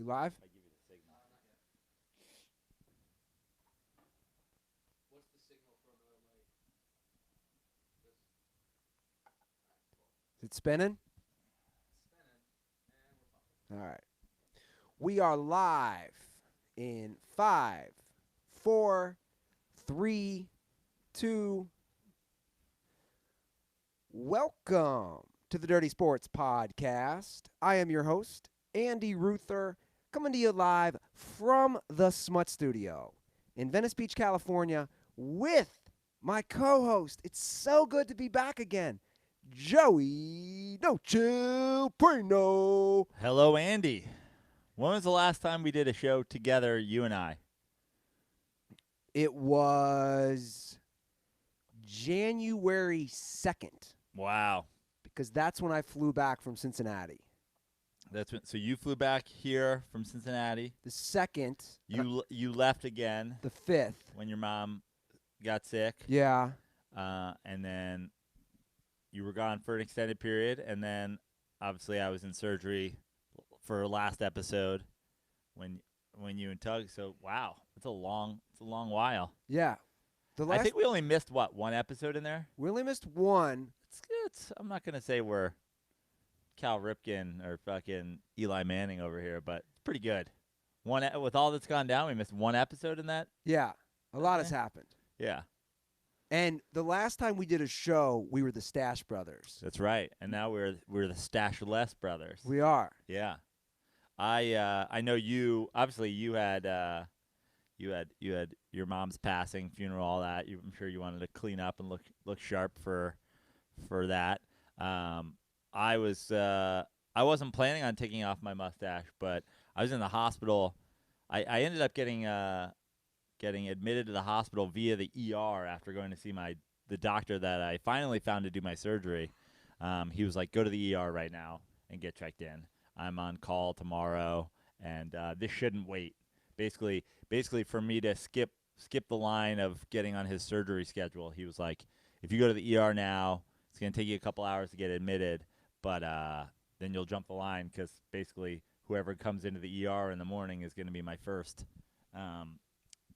We live? I give you the signal. What's the signal from the light? Is it spinning? Spinning, and we're All right. We are live in 5, 4, 3, 2. Welcome to the Dirty Sports Podcast. I am your host, Andy Ruther, coming to you live from the Smut Studio in Venice Beach, California, with my co-host. It's so good to be back again, Joey Noche Prano. Hello, Andy. When was the last time we did a show together, you and I? It was January 2nd, Wow. because that's when I flew back from Cincinnati. So you flew back here from Cincinnati. The 2nd, You left again the 5th. when your mom got sick. Yeah. And then you were gone for an extended period, and then obviously I was in surgery for last episode when you and Tug. So wow, it's a long while. Yeah. I think we only missed one episode in there. We only missed one. It's I'm not gonna say we're Cal Ripken or fucking Eli Manning over here, but it's pretty good. With all that's gone down, we missed one episode in that. Yeah. A lot has Okay. happened. Yeah, And the last time we did a show, we were the Stash Brothers. that's right. And now we're the Stashless brothers. We are. Yeah, I know you. Obviously, you had your mom's passing, funeral, all that. I'm sure you wanted to clean up and look sharp for that. I wasn't planning on taking off my mustache, but I was in the hospital. I ended up getting admitted to the hospital via the ER after going to see the doctor that I finally found to do my surgery. He was like, go to the ER right now and get checked in. I'm on call tomorrow, and this shouldn't wait. Basically for me to skip the line of getting on his surgery schedule, he was like, if you go to the ER now, it's going to take you a couple hours to get admitted, but then you'll jump the line because basically whoever comes into the ER in the morning is going to be my first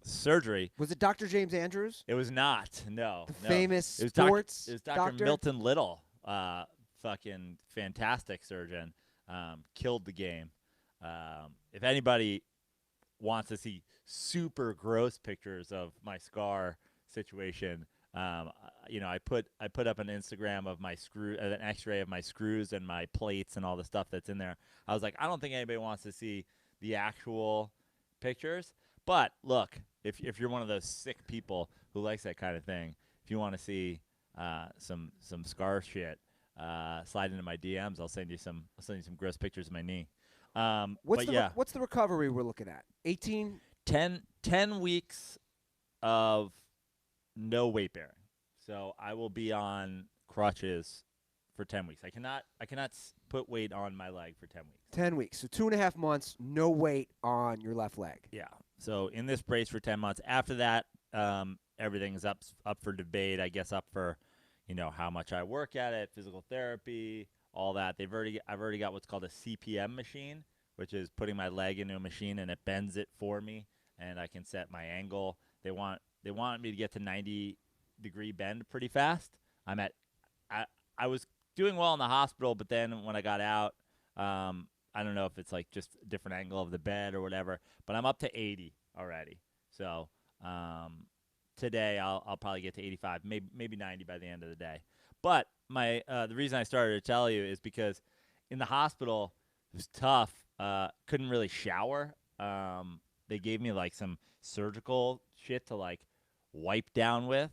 surgery. Was it Dr. James Andrews? It was not. No. The no. famous It was sports It was Dr. doctor? Milton Little, fucking fantastic surgeon. Killed the game. If anybody wants to see super gross pictures of my scar situation, I put up an Instagram of my an X-ray of my screws and my plates and all the stuff that's in there. I was like, I don't think anybody wants to see the actual pictures. But look, if you're one of those sick people who likes that kind of thing, if you want to see some scar shit, slide into my DMs. I'll send you some gross pictures of my knee. What's the recovery we're looking at? 18? 10 weeks of no weight bearing. So I will be on crutches for 10 weeks. I cannot put weight on my leg for 10 weeks. 10 weeks. So 2.5 months, no weight on your left leg. Yeah. So in this brace for 10 months. After that, everything is up for debate. I guess up for, how much I work at it, physical therapy, all that. I've already got what's called a CPM machine, which is putting my leg into a machine and it bends it for me, and I can set my angle. They want me to get to 90-degree bend pretty fast. I was doing well in the hospital, but then when I got out, I don't know if it's like just a different angle of the bed or whatever, but I'm up to 80 already. So today I'll probably get to 85, maybe 90 by the end of the day. But the reason I started to tell you is because in the hospital it was tough. Couldn't really shower. They gave me like some surgical shit to like wipe down with.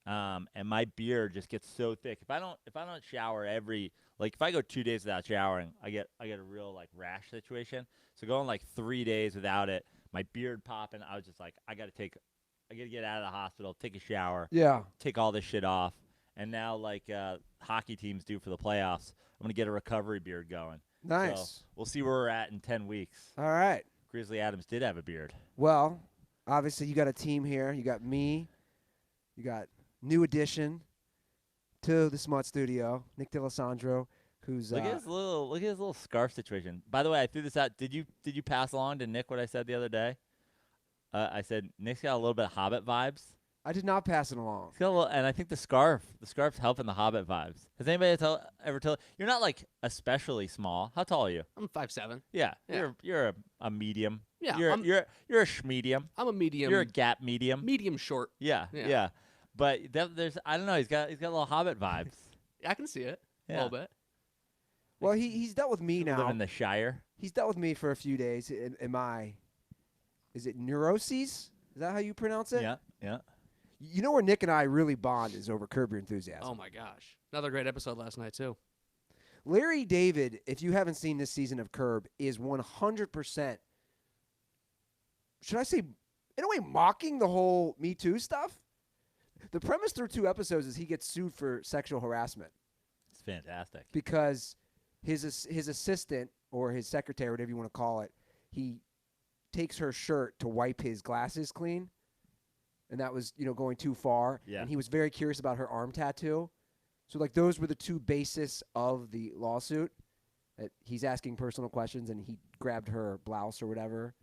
And my beard just gets so thick. If I don't shower if I go 2 days without showering, I get a real like rash situation. So going like 3 days without it, my beard popping, I was just like, I gotta get out of the hospital, take a shower, Yeah. take all this shit off. And now like hockey teams do for the playoffs, I'm gonna get a recovery beard going. Nice. So we'll see where we're at in 10 weeks. All right. Grizzly Adams did have a beard. Well, obviously you got a team here. You got me. You got new addition to the Smut Studio, Nick D'Alessandro. who's Look at his little scarf situation. By the way, I threw this out. Did you pass along to Nick what I said the other day? I said Nick's got a little bit of Hobbit vibes. I did not pass it along. He's got a little, and I think the scarf's helping the Hobbit vibes. Has anybody ever told? You're not like especially small. How tall are you? I'm 5'7". Yeah, Yeah. you're a medium. Yeah, you're I'm- you're a schmedium. I'm a medium. You're a gap medium. medium short. Yeah, Yeah. yeah. But there's I don't know. He's got little Hobbit vibes. I can see it a Yeah. little bit. Well, he's dealt with me Live now. in the Shire. He's dealt with me for a few days. In my, is it neuroses? Is that how you pronounce it? Yeah, yeah. You know where Nick and I really bond is over Curb Your Enthusiasm. Oh my gosh, another great episode last night too. Larry David, if you haven't seen this season of Curb, is 100%, should I say, in a way, mocking the whole Me Too stuff? The premise through 2 episodes is he gets sued for sexual harassment It's fantastic. because his assistant or his secretary, whatever you want to call it, he takes her shirt to wipe his glasses clean, and that was going too far. Yeah. And he was very curious about her arm tattoo. So like those were the 2 bases of the lawsuit. That he's asking personal questions and he grabbed her blouse or whatever.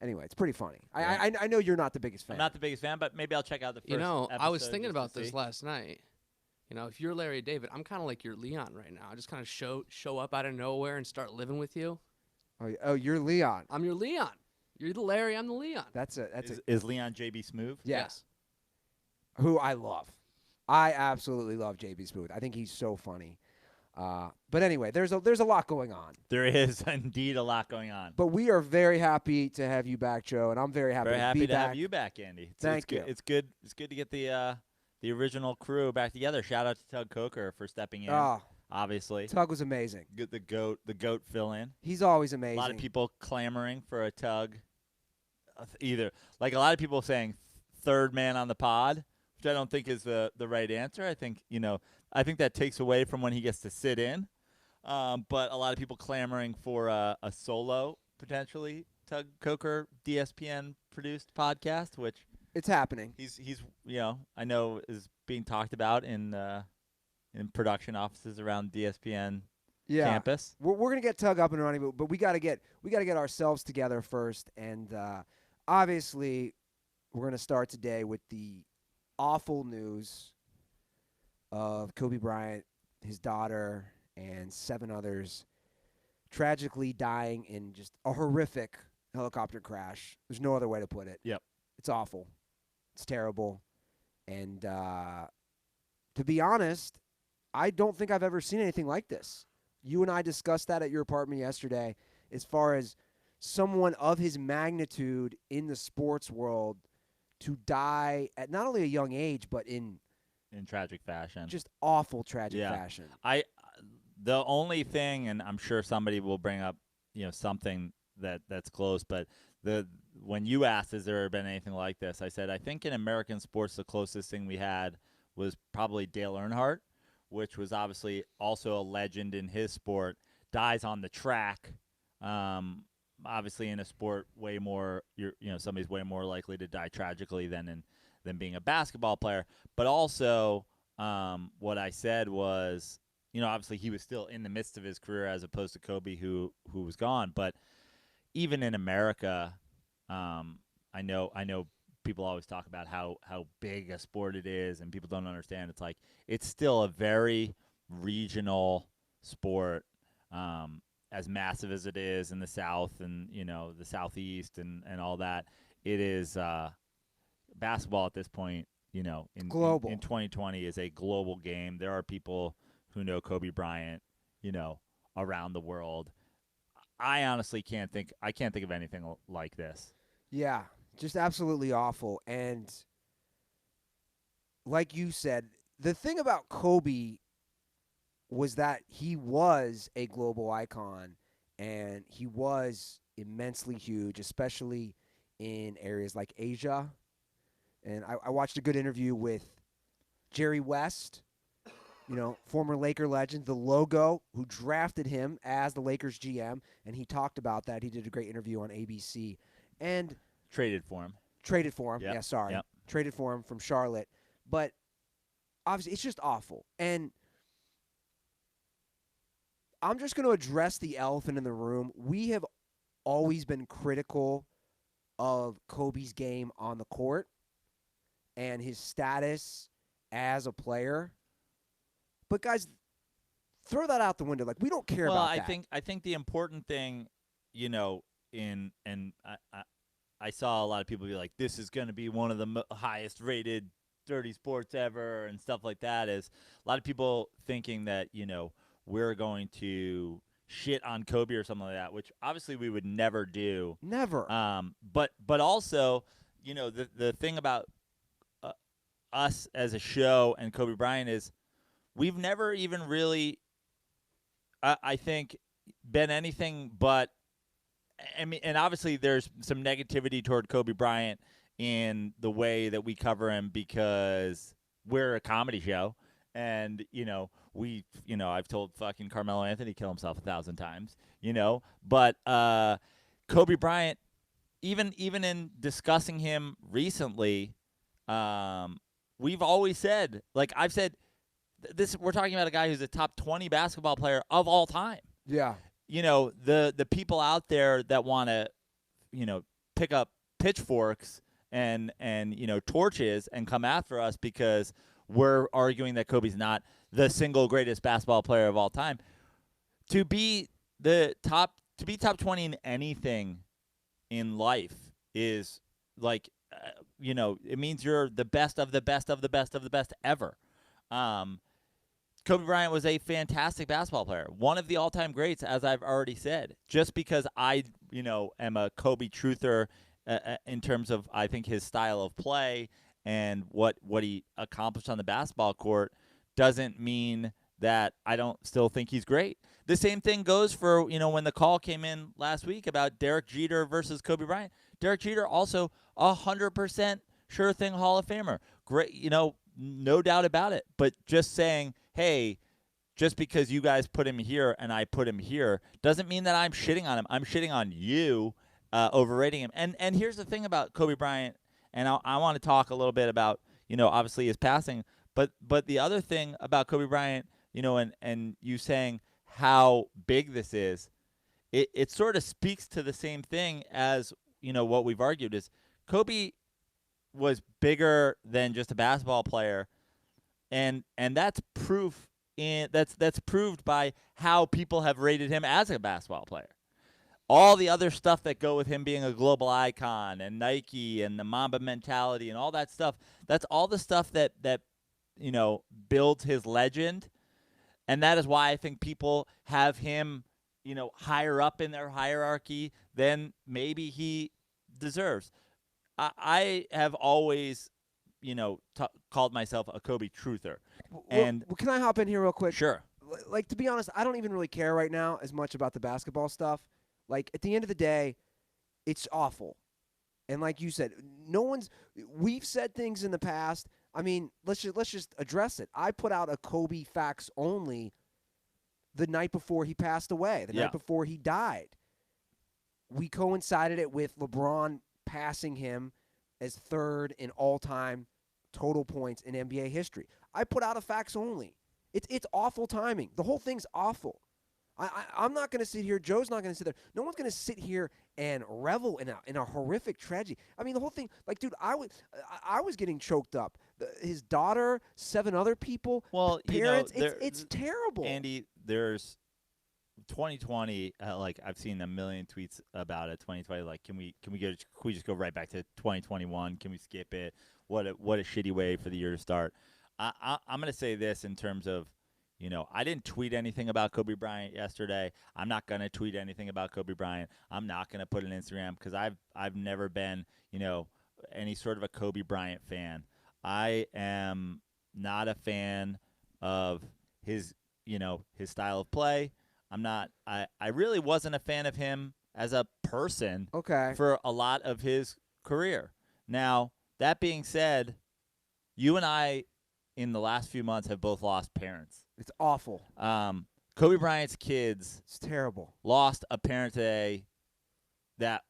Anyway, it's pretty funny. Yeah. I know you're not the biggest fan. I'm not the biggest fan, but maybe I'll check out the first. I was episode thinking just about to this see. last night. If you're Larry David, I'm kind of like your Leon right now. I just kind of show up out of nowhere and start living with you. Oh, you're Leon. I'm your Leon. You're the Larry. I'm the Leon. That's Is Leon JB Smooth? yes. Who I love. I absolutely love JB Smooth. I think he's so funny. But anyway, there's a lot going on. There is indeed a lot going on. But we are very happy to have you back, Joe, and I'm very happy Very to happy be to back. have you back, Andy. Thank you. It's good. It's good to get the original crew back together. Shout out to Tug Coker for stepping in. Oh, Obviously, Tug was amazing. Good the goat fill in. He's always A amazing. lot of people clamoring for a Tug. Either like a lot of people saying third man on the pod, which I don't think is the right answer. I think that takes away from when he gets to sit in. But a lot of people clamoring for a solo potentially Tug Coker DSPN produced podcast, which It's happening. he's I know is being talked about in production offices around DSPN Yeah. campus. We're gonna get Tug up and running, but we gotta get ourselves together first, and obviously we're gonna start today with the awful news of Kobe Bryant, his daughter, and 7 others tragically dying in just a horrific helicopter crash. There's no other way to put it. Yep. It's awful. It's terrible, and to be honest, I don't think I've ever seen anything like this. You and I discussed that at your apartment yesterday as far as someone of his magnitude in the sports world to die at not only a young age, but in tragic fashion. just awful tragic Yeah. fashion. The only thing, and I'm sure somebody will bring up, something that's close, but when you asked, has there ever been anything like this? I said, I think in American sports, the closest thing we had was probably Dale Earnhardt, which was obviously also a legend in his sport, dies on the track. Obviously in a sport way more, somebody's way more likely to die tragically than being a basketball player. But also, what I said was, obviously he was still in the midst of his career as opposed to Kobe who was gone. But even in America, I know people always talk about how big a sport it is, and people don't understand. It's like it's still a very regional sport, as massive as it is in the South and the Southeast and all that. It is basketball at this point. Global. In 2020 is a global game. There are people who know Kobe Bryant, around the world. I honestly can't think of anything like this. Yeah, just absolutely awful. And like you said, the thing about Kobe was that he was a global icon, and he was immensely huge, especially in areas like Asia. And I watched a good interview with Jerry West, former Laker legend, the logo, who drafted him as the Lakers GM, and he talked about that. He did a great interview on ABC. And Traded for him. traded for him. Yep. Yeah, sorry. Yep. Traded for him from Charlotte. But obviously it's just awful. And I'm just going to address the elephant in the room. We have always been critical of Kobe's game on the court and his status as a player. But guys, throw that out the window. Like, we don't care Well, about I that. think the important thing, I saw a lot of people be like, this is going to be one of the highest rated dirty sports ever and stuff like that. Is a lot of people thinking that we're going to shit on Kobe or something like that, which obviously we would never do. Never. But also, the thing about us as a show and Kobe Bryant is we've never even really, I think, been anything but. I mean, and obviously there's some negativity toward Kobe Bryant in the way that we cover him because we're a comedy show, and I've told fucking Carmelo Anthony to kill himself 1,000 times, but Kobe Bryant, even in discussing him recently, we've always said, like I've said, this we're talking about a guy who's a top 20 basketball player of all time. Yeah. The people out there that want to, pick up pitchforks and torches and come after us because we're arguing that Kobe's not the single greatest basketball player of all time. To be top 20 in anything in life is like, it means you're the best of the best of the best of the best ever. Kobe Bryant was a fantastic basketball player, one of the all-time greats, as I've already said. Just because I, am a Kobe truther in terms of, I think, his style of play and what he accomplished on the basketball court doesn't mean that I don't still think he's great. The same thing goes for, when the call came in last week about Derek Jeter versus Kobe Bryant. Derek Jeter also 100% sure thing Hall of Famer. Great, no doubt about it. But just saying, hey, just because you guys put him here and I put him here doesn't mean that I'm shitting on him. I'm shitting on you overrating him. And here's the thing about Kobe Bryant, and I want to talk a little bit about, obviously his passing, but the other thing about Kobe Bryant, and you saying how big this is, it sort of speaks to the same thing as, what we've argued is Kobe was bigger than just a basketball player. And that's proof that's proved by how people have rated him as a basketball player. All the other stuff that go with him being a global icon and Nike and the Mamba mentality and all that stuff, that's all the stuff that builds his legend. And that is why I think people have him, higher up in their hierarchy than maybe he deserves. I have always called myself a Kobe truther. And well, can I hop in here real quick? Sure. Like, to be honest, I don't even really care right now as much about the basketball stuff. Like, at the end of the day, it's awful. And like you said, we've said things in the past. I mean, let's just address it. I put out a Kobe facts only the night before he passed away, the night before he died. We coincided it with LeBron passing him as third in all-time total points in NBA history. I put out a facts only. It's awful timing. The whole thing's awful. I'm not going to sit here. Joe's not going to sit there. No one's going to sit here and revel in a horrific tragedy. I mean, the whole thing. Like, dude, I was getting choked up. His daughter, 7 other people, parents. It's terrible. Andy, there's 2020. Like, I've seen a million tweets about it. 2020. Like, can we just go right back to 2021? Can we skip it? What a shitty way for the year to start. I'm going to say this in terms of, I didn't tweet anything about Kobe Bryant yesterday. I'm not going to tweet anything about Kobe Bryant. I'm not going to put an Instagram because I've never been, any sort of a Kobe Bryant fan. I am not a fan of his style of play. I really wasn't a fan of him as a person for a lot of his career. Now, that being said, you and I in the last few months have both lost parents. It's awful. Kobe Bryant's kids. It's terrible. Lost a parent today that,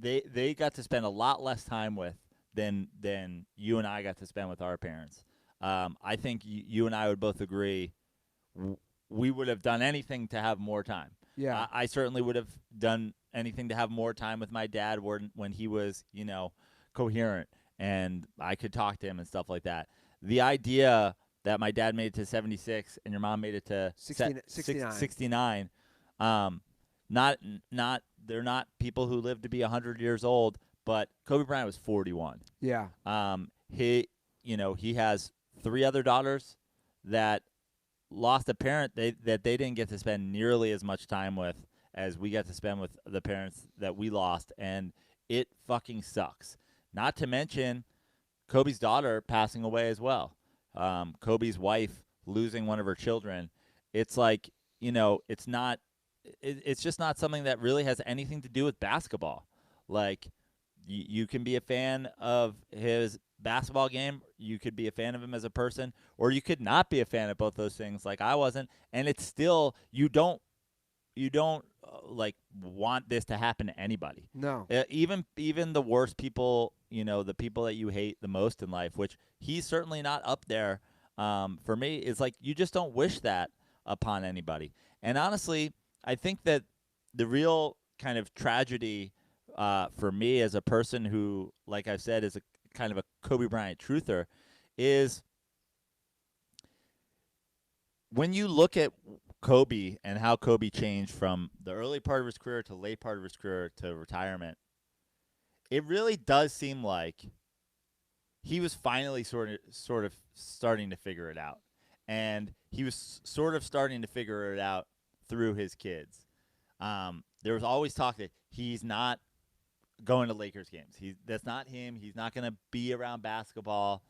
they got to spend a lot less time with than you and I got to spend with our parents. I think you and I would both agree we would have done anything to have more time. Yeah. I certainly would have done anything to have more time with my dad when he was, coherent and I could talk to him and stuff like that. The idea that my dad made it to 76 and your mom made it to 69. 69, not they're not people who live to be 100 years old, but Kobe Bryant was 41. Yeah. He has 3 other daughters that lost a parent that they didn't get to spend nearly as much time with as we got to spend with the parents that we lost, and it fucking sucks. Not to mention Kobe's daughter passing away as well. Kobe's wife losing one of her children. It's like, it's not it's just not something that really has anything to do with basketball. Like, you can be a fan of his basketball game, you could be a fan of him as a person, or you could not be a fan of both those things like I wasn't, and it's still you don't want this to happen to anybody. No. Even the worst people, the people that you hate the most in life, which he's certainly not up there for me, is like you just don't wish that upon anybody. And honestly, I think that the real kind of tragedy for me as a person who, like I said, is a kind of a Kobe Bryant truther, is when you look at Kobe and how Kobe changed from the early part of his career to late part of his career to retirement, it really does seem like he was finally sort of starting to figure it out. And he was sort of starting to figure it out through his kids. There was always talk that he's not going to Lakers games. That's not him. He's not going to be around basketball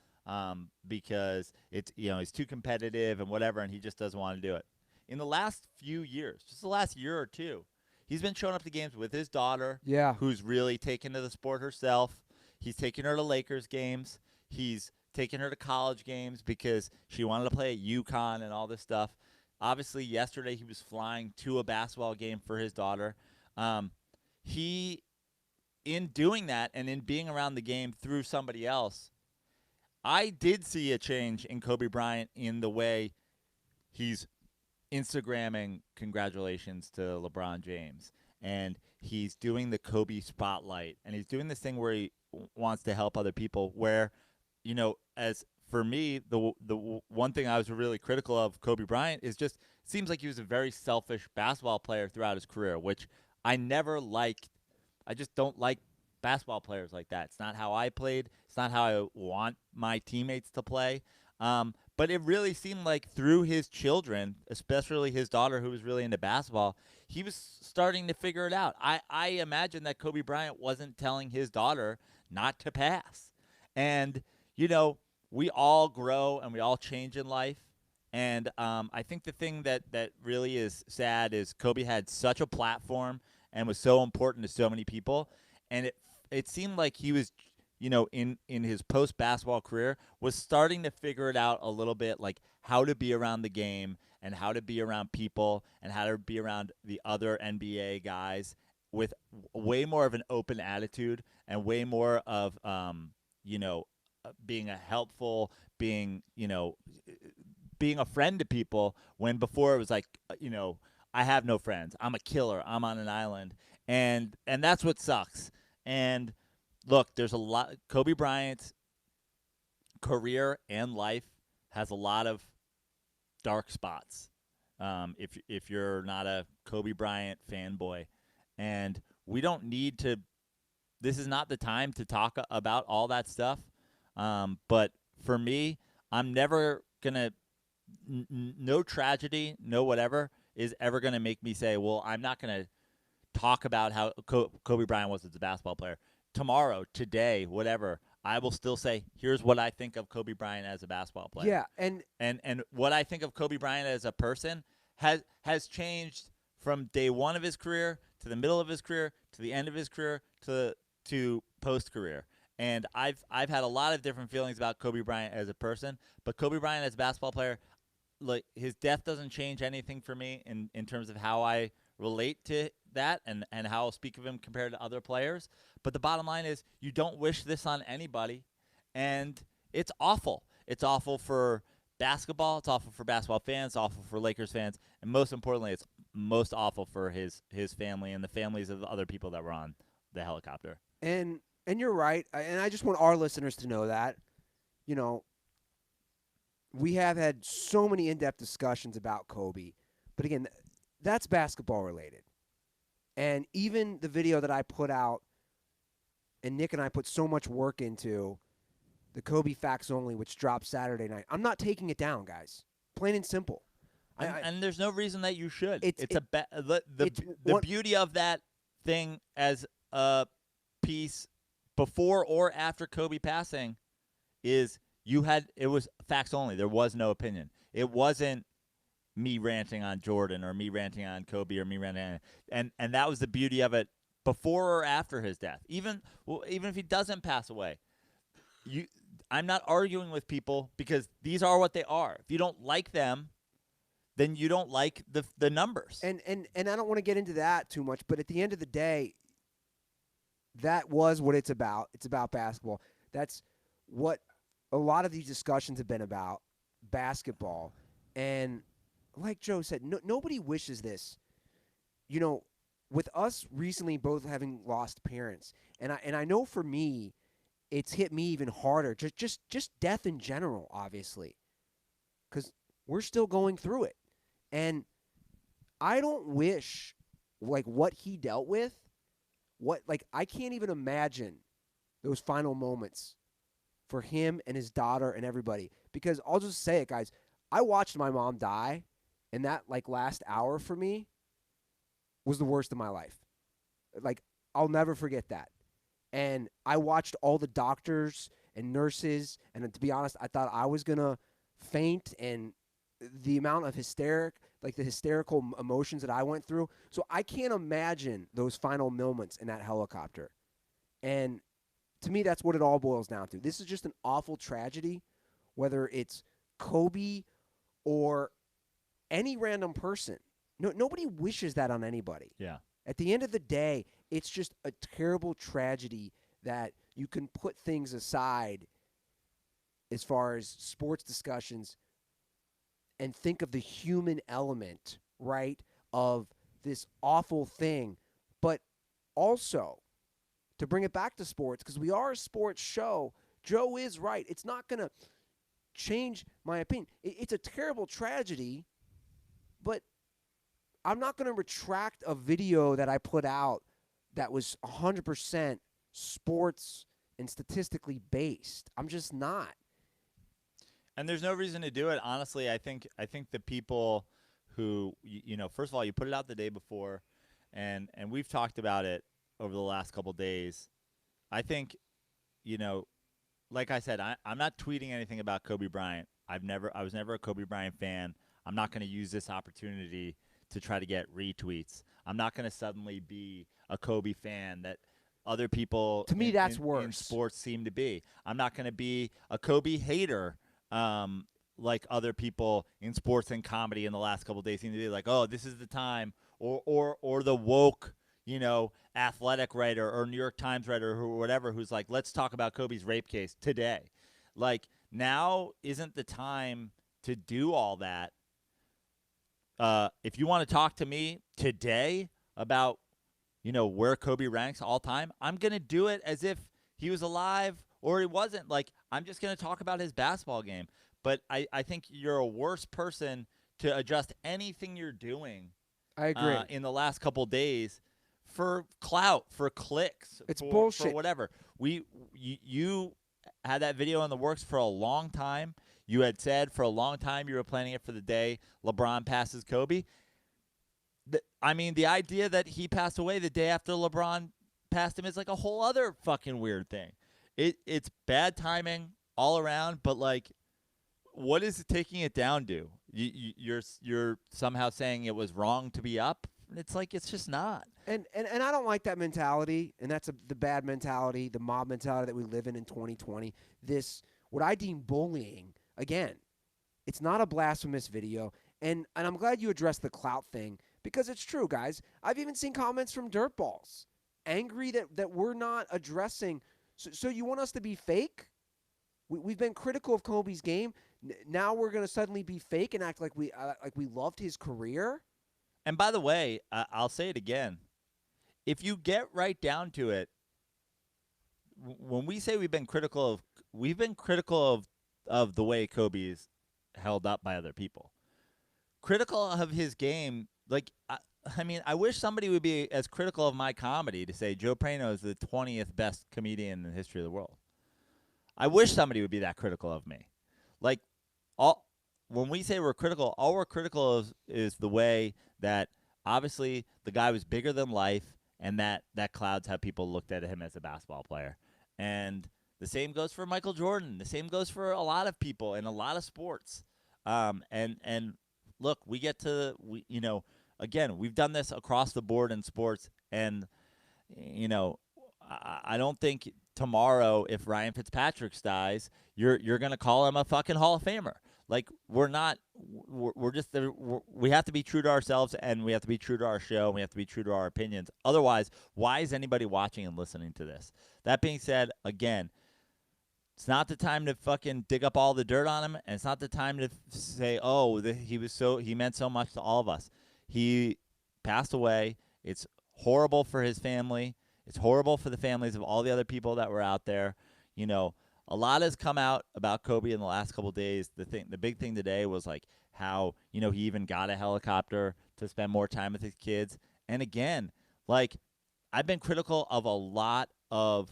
because he's too competitive and whatever, and he just doesn't want to do it. In the last few years, just the last year or two, he's been showing up to games with his daughter, who's really taken to the sport herself. He's taking her to Lakers games. He's taking her to college games because she wanted to play at UConn and all this stuff. Obviously, yesterday he was flying to a basketball game for his daughter. In doing that and in being around the game through somebody else, I did see a change in Kobe Bryant in the way he's Instagramming congratulations to LeBron James, and he's doing the Kobe spotlight, and he's doing this thing where he wants to help other people, where, as for me, the one thing I was really critical of Kobe Bryant is just seems like he was a very selfish basketball player throughout his career, which I never liked. I just don't like basketball players like that. It's not how I played. It's not how I want my teammates to play. But it really seemed like through his children, especially his daughter who was really into basketball, he was starting to figure it out. I imagine that Kobe Bryant wasn't telling his daughter not to pass. And, we all grow and we all change in life. And I think the thing that really is sad is Kobe had such a platform and was so important to so many people. And it seemed like he was, in his post-basketball career, was starting to figure it out a little bit, like how to be around the game and how to be around people and how to be around the other NBA guys with way more of an open attitude and way more of, being a helpful, being a friend to people, when before it was like, I have no friends. I'm a killer. I'm on an island. And that's what sucks. And look, there's a lot. Kobe Bryant's career and life has a lot of dark spots. If you're not a Kobe Bryant fanboy, and we don't need to. This is not the time to talk about all that stuff. But for me, I'm never gonna. No tragedy, no whatever is ever gonna make me say, well, I'm not gonna talk about how Kobe Bryant was as a basketball player. Tomorrow, today, whatever, I will still say, here's what I think of Kobe Bryant as a basketball player. Yeah, and what I think of Kobe Bryant as a person has changed from day one of his career to the middle of his career to the end of his career to post career. And I've had a lot of different feelings about Kobe Bryant as a person, but Kobe Bryant as a basketball player, like, his death doesn't change anything for me in terms of how I relate to that and how I'll speak of him compared to other players. But the bottom line is, you don't wish this on anybody, and it's awful. It's awful for basketball. It's awful for basketball fans. It's awful for Lakers fans, and most importantly, it's most awful for his family and the families of the other people that were on the helicopter. And you're right. And I just want our listeners to know that, you know, we have had so many in-depth discussions about Kobe. But again, that's basketball related. And even the video that I put out, and Nick and I put so much work into, the Kobe Facts Only, which dropped Saturday night. I'm not taking it down, guys. Plain and simple. And there's no reason that you should. It's The beauty of that thing as a piece before or after Kobe passing is it was facts only. There was no opinion. It wasn't me ranting on Jordan or me ranting on Kobe or me ranting on, and that was the beauty of it before or after his death. Even if he doesn't pass away, I'm not arguing with people because these are what they are. If you don't like them, then you don't like the numbers. And I don't want to get into that too much, but at the end of the day, that was what it's about. It's about basketball. That's what a lot of these discussions have been about, basketball. And like Joe said, nobody wishes this. You know, with us recently both having lost parents, and I know for me, it's hit me even harder. Just death in general, obviously, because we're still going through it. And I don't wish like what he dealt with. I can't even imagine those final moments for him and his daughter and everybody. Because I'll just say it, guys. I watched my mom die, and that last hour for me was the worst of my life. I'll never forget that. And I watched all the doctors and nurses, and to be honest, I thought I was going to faint, and the amount of the hysterical emotions that I went through. So I can't imagine those final moments in that helicopter. And to me, that's what it all boils down to. This is just an awful tragedy, whether it's Kobe or any random person. Nobody wishes that on anybody. Yeah. At the end of the day, it's just a terrible tragedy that you can put things aside as far as sports discussions and think of the human element, right, of this awful thing. But also, to bring it back to sports, because we are a sports show, Joe is right. It's not going to change my opinion. It's a terrible tragedy, but I'm not going to retract a video that I put out that was 100% sports and statistically based. I'm just not. And there's no reason to do it. Honestly, I think the people who, first of all, you put it out the day before, and we've talked about it over the last couple days. I think, like I said, I'm not tweeting anything about Kobe Bryant. I was never a Kobe Bryant fan. I'm not going to use this opportunity to try to get retweets. I'm not going to suddenly be a Kobe fan that other people to me that's worse in sports seem to be. I'm not going to be a Kobe hater like other people in sports and comedy in the last couple of days seem to be, like, oh, this is the time, or the woke, athletic writer or New York Times writer or whatever who's like, let's talk about Kobe's rape case today. Like, now isn't the time to do all that. If you want to talk to me today about, where Kobe ranks all time, I'm going to do it as if he was alive or he wasn't. Like, I'm just going to talk about his basketball game. But I think you're a worse person to adjust anything you're doing. I agree. In the last couple days for clout, for clicks. It's for bullshit. For whatever. You had that video in the works for a long time. You had said for a long time you were planning it for the day LeBron passes Kobe. The idea that he passed away the day after LeBron passed him is like a whole other fucking weird thing. It's bad timing all around, but like, what is it taking it down to? You're somehow saying it was wrong to be up? It's like, it's just not. And I don't like that mentality, and that's the bad mentality, the mob mentality that we live in 2020. This, what I deem bullying, again, it's not a blasphemous video, and I'm glad you addressed the clout thing, because it's true, guys. I've even seen comments from dirtballs, angry that we're not addressing. So you want us to be fake? We've been critical of Kobe's game. Now we're gonna suddenly be fake and act like we loved his career. And by the way, I'll say it again. If you get right down to it, when we say we've been critical of the way Kobe is held up by other people. Critical of his game, like I mean, I wish somebody would be as critical of my comedy to say Joe Prano is the 20th best comedian in the history of the world. I wish somebody would be that critical of me. Like when we say we're critical, all we're critical of is the way that obviously the guy was bigger than life, and that clouds how people looked at him as a basketball player. And the same goes for Michael Jordan. The same goes for a lot of people in a lot of sports. And look, we get to again, we've done this across the board in sports, and I don't think tomorrow, if Ryan Fitzpatrick dies, you're gonna call him a fucking Hall of Famer. Like we're not. We're just. We have to be true to ourselves, and we have to be true to our show, and we have to be true to our opinions. Otherwise, why is anybody watching and listening to this? That being said, again, it's not the time to fucking dig up all the dirt on him, and it's not the time to say, "Oh, he meant so much to all of us." He passed away. It's horrible for his family. It's horrible for the families of all the other people that were out there. A lot has come out about Kobe in the last couple of days. The big thing today was like how, he even got a helicopter to spend more time with his kids. And again, like I've been critical of a lot of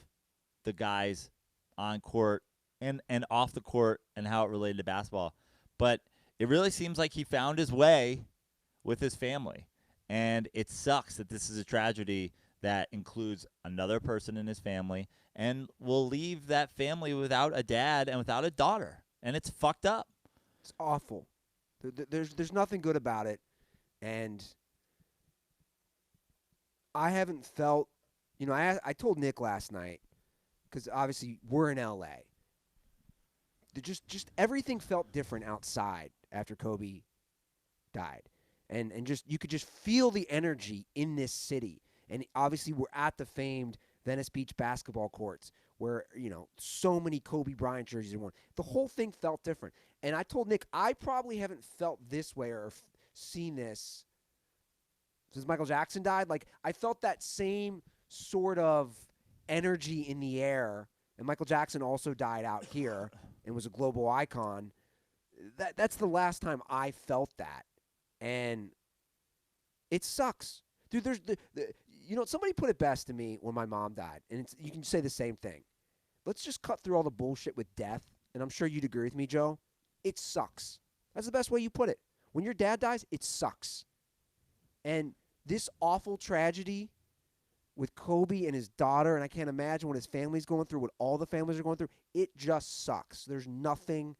the guys on court and off the court and how it related to basketball. But it really seems like he found his way with his family. And it sucks that this is a tragedy that includes another person in his family and will leave that family without a dad and without a daughter. And it's fucked up. It's awful. There's nothing good about it. And I haven't felt, I told Nick last night, because obviously we're in L.A. Just everything felt different outside after Kobe died. And just you could just feel the energy in this city. And obviously we're at the famed Venice Beach basketball courts where, so many Kobe Bryant jerseys are worn. The whole thing felt different. And I told Nick, I probably haven't felt this way or seen this since Michael Jackson died. Like, I felt that same sort of energy in the air. And Michael Jackson also died out here and was a global icon. That's the last time I felt that. And it sucks. Dude, there's somebody put it best to me when my mom died, and you can say the same thing. Let's just cut through all the bullshit with death, and I'm sure you'd agree with me, Joe. It sucks. That's the best way you put it. When your dad dies, it sucks. And this awful tragedy with Kobe and his daughter, and I can't imagine what his family's going through, what all the families are going through, it just sucks. There's nothing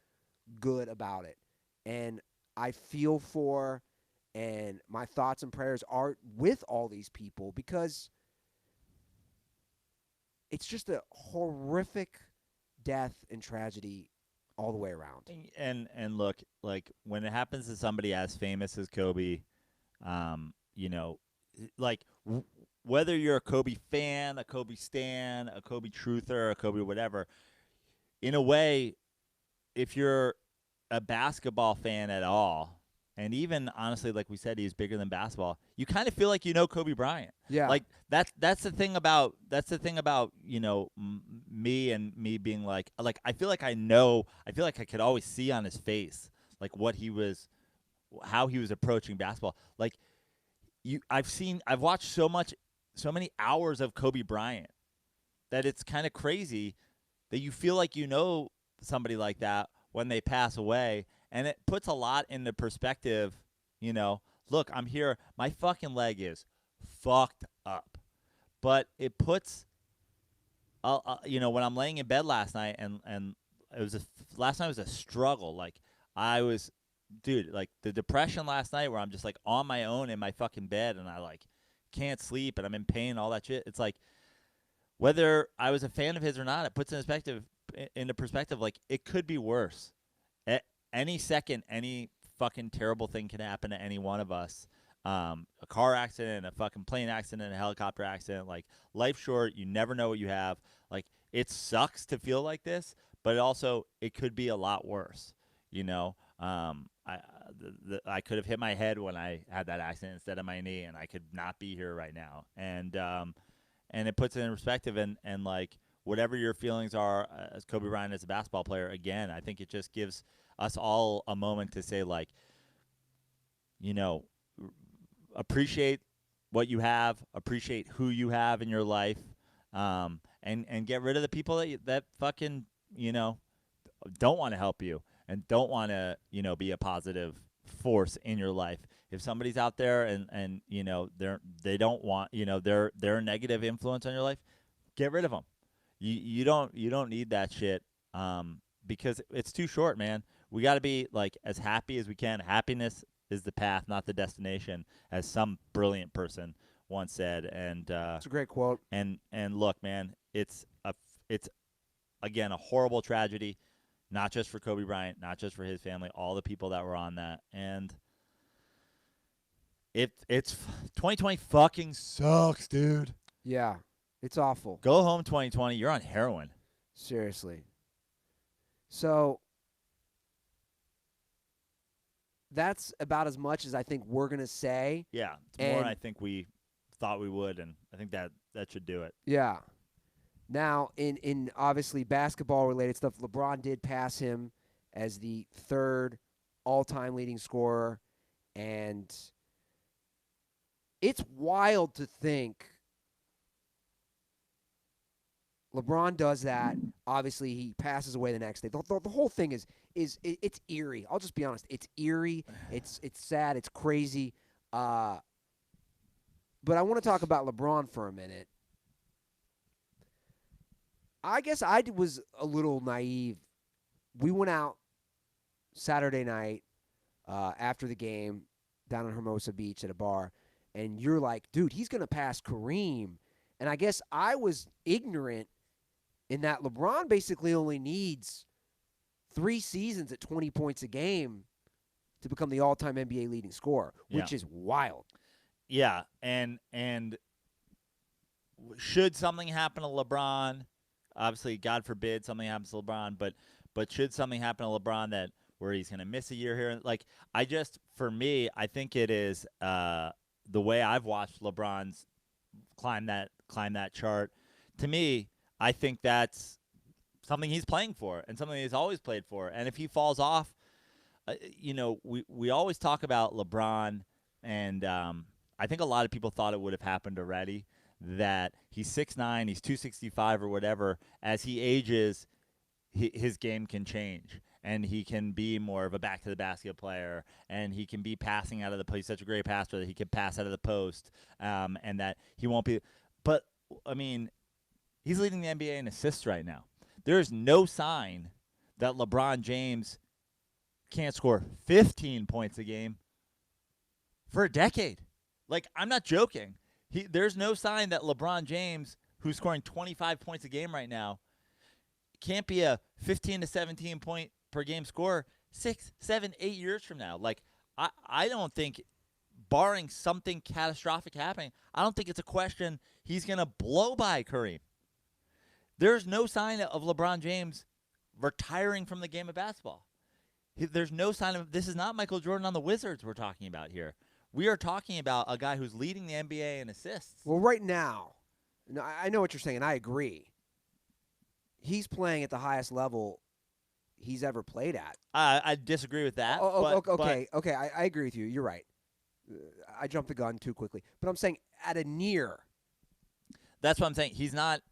good about it. And I feel for, and my thoughts and prayers are with all these people, because it's just a horrific death and tragedy all the way around. And look, like when it happens to somebody as famous as Kobe, whether you're a Kobe fan, a Kobe stan, a Kobe truther, a Kobe whatever, in a way, if you're a basketball fan at all, and even honestly, like we said, he's bigger than basketball, you kind of feel like Kobe Bryant. Yeah. Like that's the thing about me and me being like I feel like I feel like I could always see on his face like how he was approaching basketball. Like I've watched so many hours of Kobe Bryant that it's kind of crazy that you feel like somebody like that when they pass away. And it puts a lot into perspective, Look, I'm here. My fucking leg is fucked up. But it puts, when I'm laying in bed last night, and last night was a struggle. Like, I was, dude, like the depression last night where I'm just like on my own in my fucking bed and I like can't sleep and I'm in pain and all that shit. It's like, whether I was a fan of his or not, it puts into perspective, like it could be worse. Any second, any fucking terrible thing can happen to any one of us. A car accident, a fucking plane accident, a helicopter accident. Like, life's short. You never know what you have. Like, it sucks to feel like this, but it could be a lot worse. I could have hit my head when I had that accident instead of my knee, and I could not be here right now. And it puts it in perspective. And like whatever your feelings are as Kobe Bryant as a basketball player, again, I think it just gives us all a moment to say, like, appreciate what you have, appreciate who you have in your life, and get rid of the people that fucking don't want to help you and don't want to be a positive force in your life. If somebody's out there and they don't want they're a negative influence on your life, get rid of them. You don't need that shit, because it's too short, man. We got to be like as happy as we can. Happiness is the path, not the destination, as some brilliant person once said. And It's a great quote. And look, man, it's again a horrible tragedy, not just for Kobe Bryant, not just for his family, all the people that were on that. And it's 2020 fucking sucks, dude. Yeah, it's awful. Go home 2020. You're on heroin. Seriously. So that's about as much as I think we're going to say. Yeah, it's more than I think we thought we would, and I think that should do it. Yeah. Now, in obviously basketball-related stuff, LeBron did pass him as the third all-time leading scorer, and it's wild to think LeBron does that. Obviously, he passes away the next day. The whole thing is it's eerie. I'll just be honest. It's eerie. It's sad. It's crazy. But I want to talk about LeBron for a minute. I guess I was a little naive. We went out Saturday night after the game down on Hermosa Beach at a bar, and you're like, dude, he's going to pass Kareem. And I guess I was ignorant in that LeBron basically only needs 3 seasons at 20 points a game to become the all-time NBA leading scorer, which is wild. Yeah, and should something happen to LeBron, obviously, God forbid something happens to LeBron, but should something happen to LeBron that where he's going to miss a year here, like for me, I think it is the way I've watched LeBron's climb that chart. To me, I think that's something he's playing for and something he's always played for. And if he falls off, we always talk about LeBron, and I think a lot of people thought it would have happened already, that he's 6'9", he's 265 or whatever. As he ages, his game can change, and he can be more of a back-to-the-basket player, and he can be passing out of the post. He's such a great passer that he can pass out of the post, and that he won't be. But, I mean, he's leading the NBA in assists right now. There is no sign that LeBron James can't score 15 points a game for a decade. Like, I'm not joking. There's no sign that LeBron James, who's scoring 25 points a game right now, can't be a 15 to 17 point per game scorer 6, 7, 8 years from now. Like, I don't think, barring something catastrophic happening, I don't think it's a question he's going to blow by Kareem. There's no sign of LeBron James retiring from the game of basketball. There's no sign of – this is not Michael Jordan on the Wizards we're talking about here. We are talking about a guy who's leading the NBA in assists. Well, right now, I know what you're saying, and I agree. He's playing at the highest level he's ever played at. I disagree with that. Okay. I agree with you. You're right. I jumped the gun too quickly. But I'm saying at a near. That's what I'm saying. He's not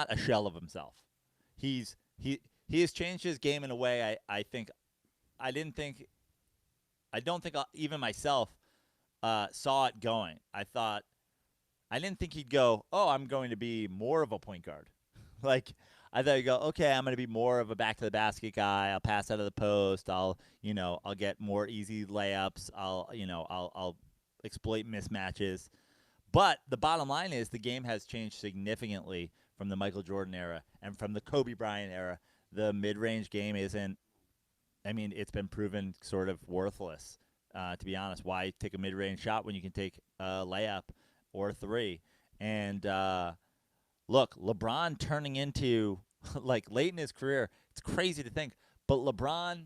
a shell of himself. He has changed his game in a way I don't think even myself saw it going. I didn't think he'd go, oh, I'm going to be more of a point guard. Like, I thought he'd go, okay, I'm going to be more of a back-to-the-basket guy. I'll pass out of the post. I'll get more easy layups. I'll exploit mismatches. But the bottom line is the game has changed significantly from the Michael Jordan era and from the Kobe Bryant era. The mid-range game it's been proven sort of worthless, to be honest. Why take a mid-range shot when you can take a layup or a three? And look, LeBron turning into, like, late in his career, it's crazy to think, but LeBron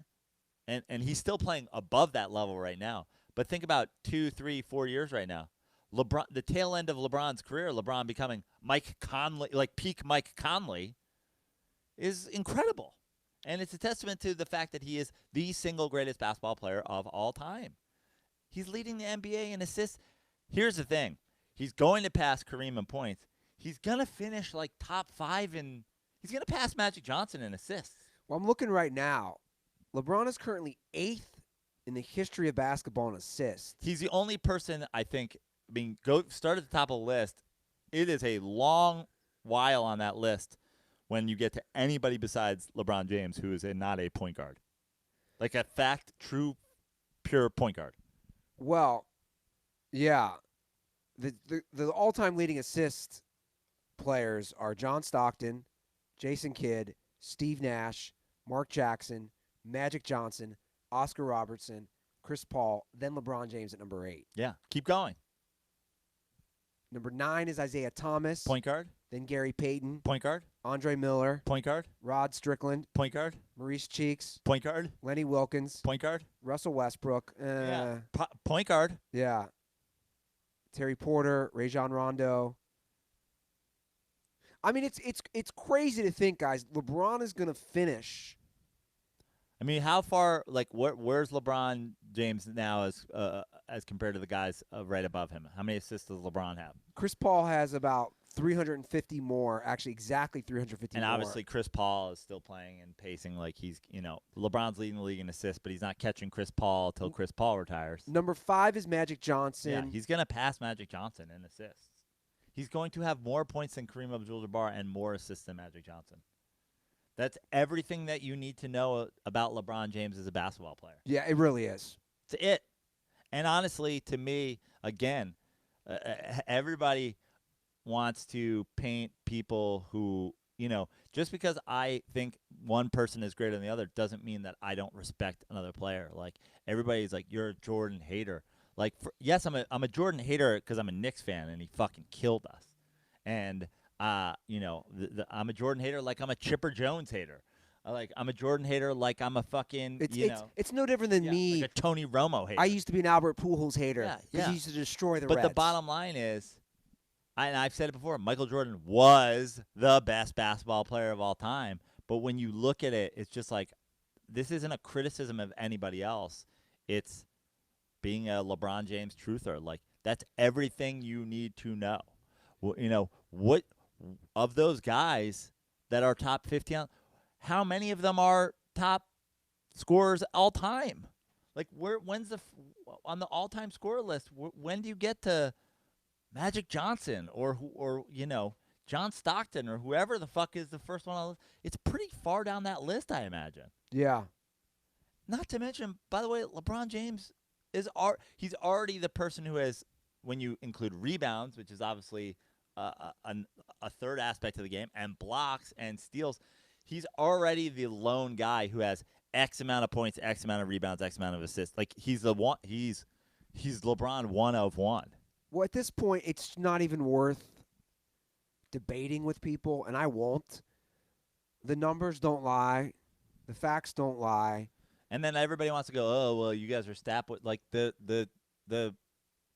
and he's still playing above that level right now. But think about 2, 3, 4 years right now. LeBron, the tail end of LeBron's career, LeBron becoming Mike Conley, like peak Mike Conley, is incredible. And it's a testament to the fact that he is the single greatest basketball player of all time. He's leading the NBA in assists. Here's the thing. He's going to pass Kareem in points. He's going to finish like top 5 in – he's going to pass Magic Johnson in assists. Well, I'm looking right now. LeBron is currently 8th in the history of basketball in assists. He's the only person, I think – go start at the top of the list. It is a long while on that list when you get to anybody besides LeBron James, who is not a point guard, like a true, pure point guard. Well, yeah, the all-time leading assist players are John Stockton, Jason Kidd, Steve Nash, Mark Jackson, Magic Johnson, Oscar Robertson, Chris Paul, then LeBron James at number 8. Yeah, keep going. Number 9 is Isaiah Thomas. Point guard. Then Gary Payton. Point guard. Andre Miller. Point guard. Rod Strickland. Point guard. Maurice Cheeks. Point guard. Lenny Wilkins. Point guard. Russell Westbrook. Yeah. Point guard. Yeah. Terry Porter. Rajon Rondo. I mean, it's crazy to think, guys. LeBron is going to finish. I mean, how far? Like, where's LeBron James now as compared to the guys right above him? How many assists does LeBron have? Chris Paul has about 350 more. Actually, exactly 350 and more. obviously, Chris Paul is still playing and pacing like he's, LeBron's leading the league in assists, but he's not catching Chris Paul till Chris Paul retires. Number 5 is Magic Johnson. Yeah, he's going to pass Magic Johnson in assists. He's going to have more points than Kareem Abdul-Jabbar and more assists than Magic Johnson. That's everything that you need to know about LeBron James as a basketball player. Yeah, it really is. It's it. And honestly, to me, again, everybody wants to paint people who, just because I think one person is greater than the other doesn't mean that I don't respect another player. Like, everybody's like, you're a Jordan hater. Like, yes, I'm a Jordan hater because I'm a Knicks fan and he fucking killed us. And I'm a Jordan hater like I'm a Chipper Jones hater. I'm a Jordan hater like I'm a fucking, It's no different than me. Like a Tony Romo hater. I used to be an Albert Pujols hater because he used to destroy the Reds. But the bottom line is, and I've said it before, Michael Jordan was the best basketball player of all time. But when you look at it, it's just like, this isn't a criticism of anybody else. It's being a LeBron James truther. Like, that's everything you need to know. Well, what of those guys that are top 50, how many of them are top scorers all time? Like, when's on the all-time scorer list? When do you get to Magic Johnson or John Stockton or whoever the fuck is the first one on the list? It's pretty far down that list, I imagine. Yeah. Not to mention, by the way, LeBron James he's already the person who has, when you include rebounds, which is obviously a third aspect of the game, and blocks and steals, he's already the lone guy who has X amount of points, X amount of rebounds, X amount of assists. Like, he's the one. He's LeBron one of one. Well, at this point, it's not even worth debating with people, and I won't. The numbers don't lie. The facts don't lie. And then everybody wants to go, oh, well, you guys are like the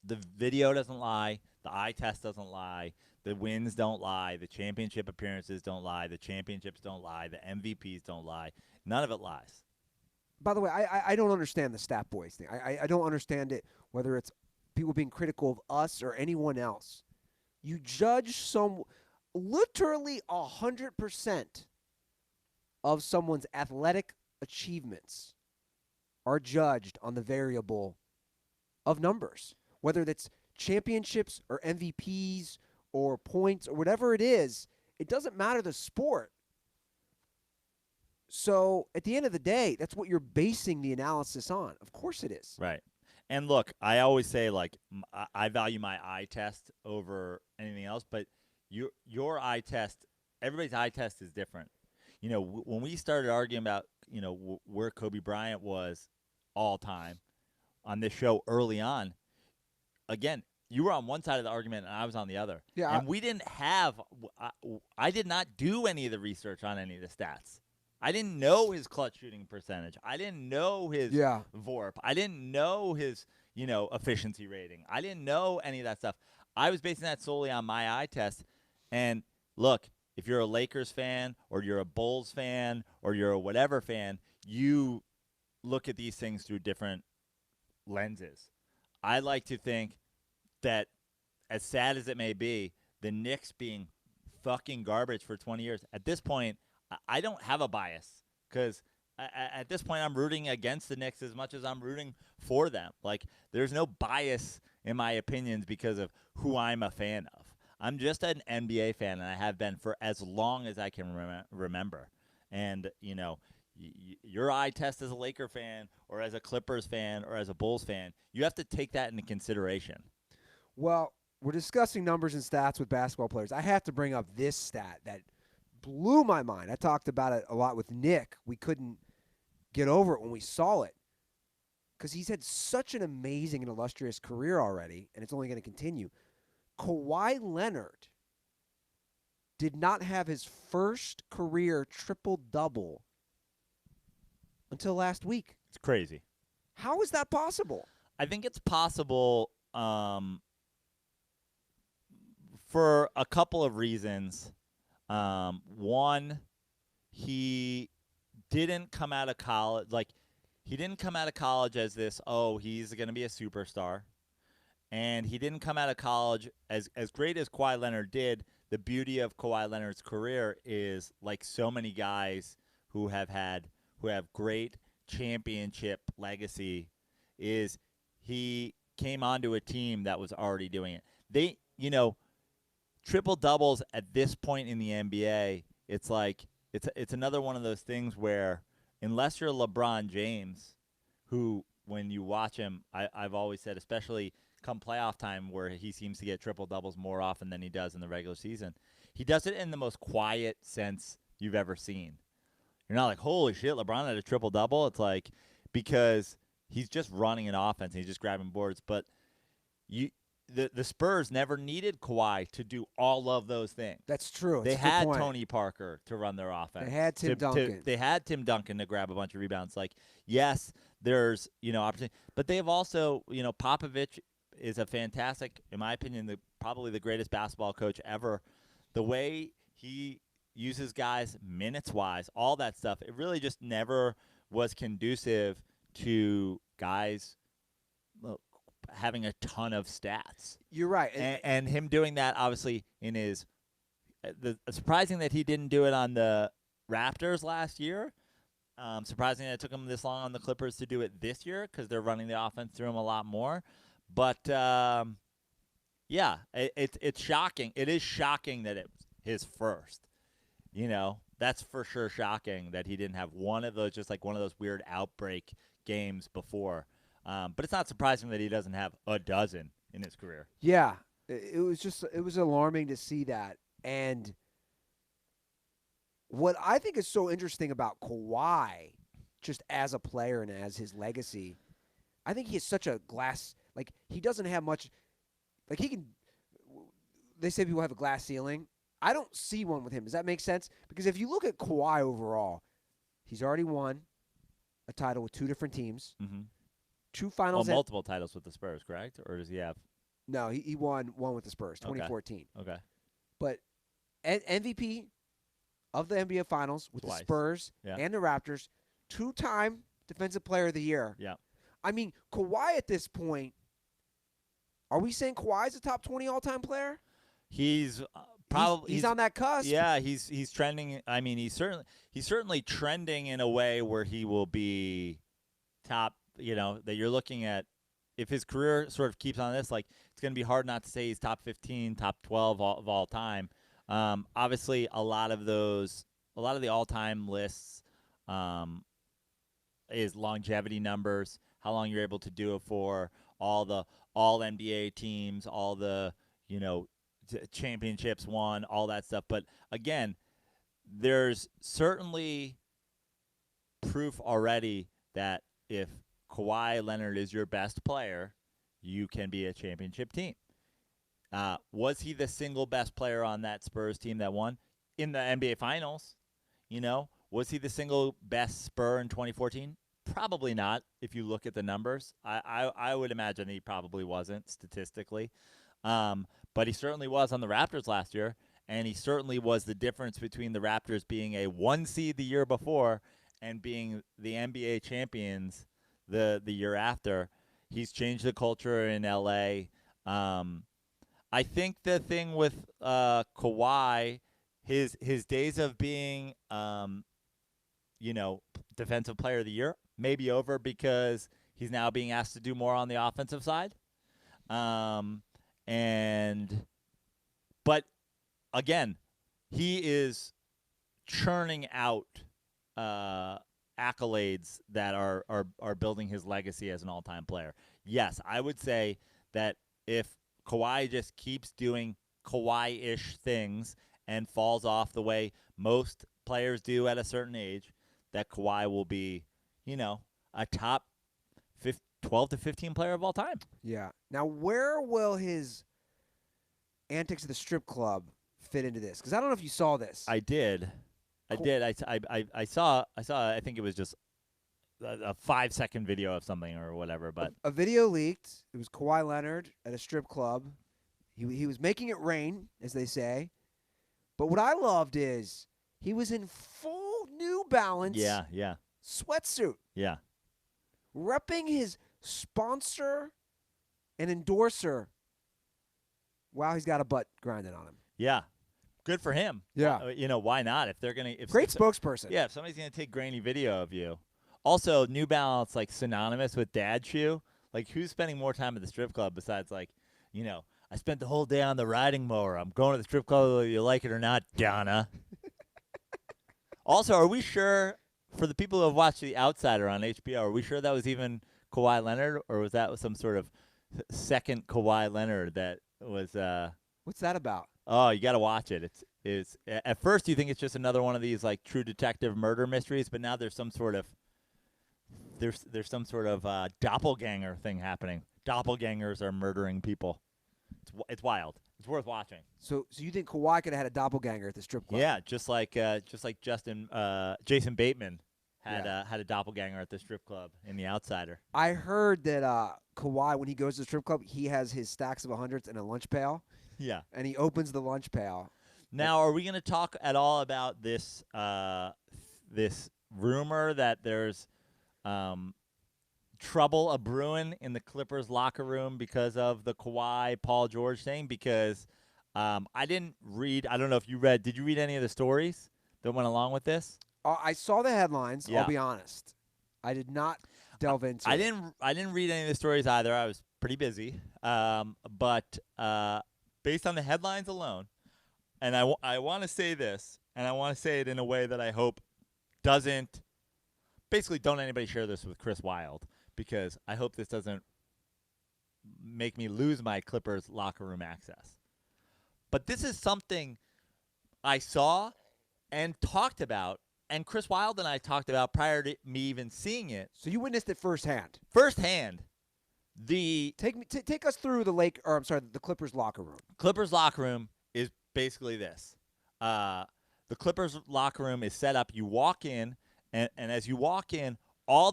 video doesn't lie, the eye test doesn't lie, the wins don't lie, the championship appearances don't lie, the championships don't lie, the MVPs don't lie. None of it lies. By the way, I don't understand the stat boys thing. I don't understand it, whether it's people being critical of us or anyone else. You judge literally 100% of someone's athletic achievements are judged on the variable of numbers, whether that's championships or MVPs or points or whatever it is. It doesn't matter the sport. So at the end of the day, that's what you're basing the analysis on. Of course it is. Right. And look, I always say, like, I value my eye test over anything else, but your eye test, everybody's eye test is different. When we started arguing about, where Kobe Bryant was all time on this show early on, again, you were on one side of the argument and I was on the other. Yeah. And we didn't have – I did not do any of the research on any of the stats. I didn't know his clutch shooting percentage. I didn't know his Yeah. VORP. I didn't know his, efficiency rating. I didn't know any of that stuff. I was basing that solely on my eye test. And look, if you're a Lakers fan or you're a Bulls fan or you're a whatever fan, you look at these things through different lenses. I like to think that, as sad as it may be, the Knicks being fucking garbage for 20 years, at this point, I don't have a bias because at this point I'm rooting against the Knicks as much as I'm rooting for them. Like, there's no bias in my opinions because of who I'm a fan of. I'm just an NBA fan, and I have been for as long as I can remember. And, your eye test as a Laker fan or as a Clippers fan or as a Bulls fan, you have to take that into consideration. Well, we're discussing numbers and stats with basketball players. I have to bring up this stat that blew my mind. I talked about it a lot with Nick. We couldn't get over it when we saw it because he's had such an amazing and illustrious career already, and it's only going to continue. Kawhi Leonard did not have his first career triple-double until last week. It's crazy. How is that possible? I think it's possible for a couple of reasons. One, he didn't come out of college as this, he's going to be a superstar. And he didn't come out of college as great as Kawhi Leonard did. The beauty of Kawhi Leonard's career is, like so many guys who have great championship legacy, is he came onto a team that was already doing it. They, triple doubles at this point in the NBA, it's like it's another one of those things where, unless you're LeBron James, who, when you watch him, I've always said, especially come playoff time where he seems to get triple doubles more often than he does in the regular season, he does it in the most quiet sense you've ever seen. You're not like, holy shit, LeBron had a triple double. It's like, because he's just running an offense and he's just grabbing boards. But the Spurs never needed Kawhi to do all of those things. That's true. They had Tony Parker to run their offense. They had Tim Duncan. They had Tim Duncan to grab a bunch of rebounds. Like, yes, there's, opportunity. But they have also, Popovich is a fantastic, in my opinion, probably the greatest basketball coach ever. The way he uses guys minutes-wise, all that stuff, it really just never was conducive to guys having a ton of stats. You're right. And him doing that, obviously, in his surprising that he didn't do it on the Raptors last year. Surprising that it took him this long on the Clippers to do it this year because they're running the offense through him a lot more. But, yeah, it's shocking. It is shocking that it's his first. That's for sure shocking that he didn't have one of those, just like one of those weird outbreak games before. But it's not surprising that he doesn't have a dozen in his career. Yeah, it was alarming to see that. And what I think is so interesting about Kawhi, just as a player and as his legacy, I think he has such a glass, like, he doesn't have much, like, they say people have a glass ceiling. I don't see one with him. Does that make sense? Because if you look at Kawhi overall, he's already won a title with two different teams. Mm-hmm. Two finals. Multiple titles with the Spurs, correct? Or does he have? No, he won one with the Spurs, 2014. Okay. But MVP of the NBA Finals with Twice. the Spurs and the Raptors, two-time Defensive Player of the Year. Yeah. I mean, Kawhi at this point, are we saying Kawhi's a top 20 all-time player? He's probably he's on that cusp. Yeah, he's trending. I mean, he's certainly trending in a way where he will be top. That you're looking at, if his career sort of keeps on this, like, it's going to be hard not to say he's top 15, top 12 of all time. Obviously, a lot of the all-time lists is longevity numbers, how long you're able to do it for, all the all-NBA teams, all the, championships won, all that stuff. But again, there's certainly proof already that if Kawhi Leonard is your best player, you can be a championship team. Was he the single best player on that Spurs team that won in the NBA Finals? Was he the single best Spur in 2014? Probably not. If you look at the numbers, I would imagine he probably wasn't statistically, but he certainly was on the Raptors last year, and he certainly was the difference between the Raptors being a 1 seed the year before and being the NBA champions the year after. He's changed the culture in LA. I think the thing with Kawhi, his days of being defensive player of the year may be over because he's now being asked to do more on the offensive side. But again, he is churning out accolades that are building his legacy as an all-time player. Yes, I would say that if Kawhi just keeps doing Kawhi-ish things and falls off the way most players do at a certain age, that Kawhi will be, a top 12 to 15 player of all time. Yeah. Now, where will his antics at the strip club fit into this? Because I don't know if you saw this. I did. I saw. I think it was just a 5-second video of something or whatever. But a video leaked. It was Kawhi Leonard at a strip club. He was making it rain, as they say. But what I loved is he was in full New Balance. Yeah. Sweatsuit. Yeah. Repping his sponsor and endorser while he's got a butt grinding on him. Yeah. Good for him. Yeah. Why not? If they're gonna, Great spokesperson. Yeah. If somebody's gonna take grainy video of you. Also, New Balance synonymous with dad shoe. Who's spending more time at the strip club besides I spent the whole day on the riding mower. I'm going to the strip club whether you like it or not, Donna. Also, are we sure? For the people who have watched The Outsider on HBO, are we sure that was even Kawhi Leonard, or was that some sort of second Kawhi Leonard that was? What's that about? Oh, you got to watch it. It's at first you think it's just another one of these True Detective murder mysteries, but now there's some sort of doppelganger thing happening. Doppelgangers are murdering people. It's wild. It's worth watching. So you think Kawhi could have had a doppelganger at the strip club? Yeah, just like Jason Bateman had a doppelganger at the strip club in The Outsider. I heard that Kawhi, when he goes to the strip club, he has his stacks of 100s in a lunch pail. Yeah. And he opens the lunch pail. Now, are we going to talk at all about this this rumor that there's trouble a-brewing in the Clippers locker room because of the Kawhi Paul George thing? Because I didn't read. I don't know if you read. Did you read any of the stories that went along with this? I saw the headlines. Yeah. I'll be honest. I did not delve into. I didn't read any of the stories either. I was pretty busy. But based on the headlines alone, and I want to say this, and I want to say it in a way that I hope doesn't. Basically, don't anybody share this with Chris Wilde, because I hope this doesn't make me lose my Clippers locker room access. But this is something I saw and talked about, and Chris Wilde and I talked about prior to me even seeing it. So you witnessed it firsthand. Firsthand. Take us through the Clippers locker room. Clippers locker room is basically this. The Clippers locker room is set up. You walk in, and as you walk in, all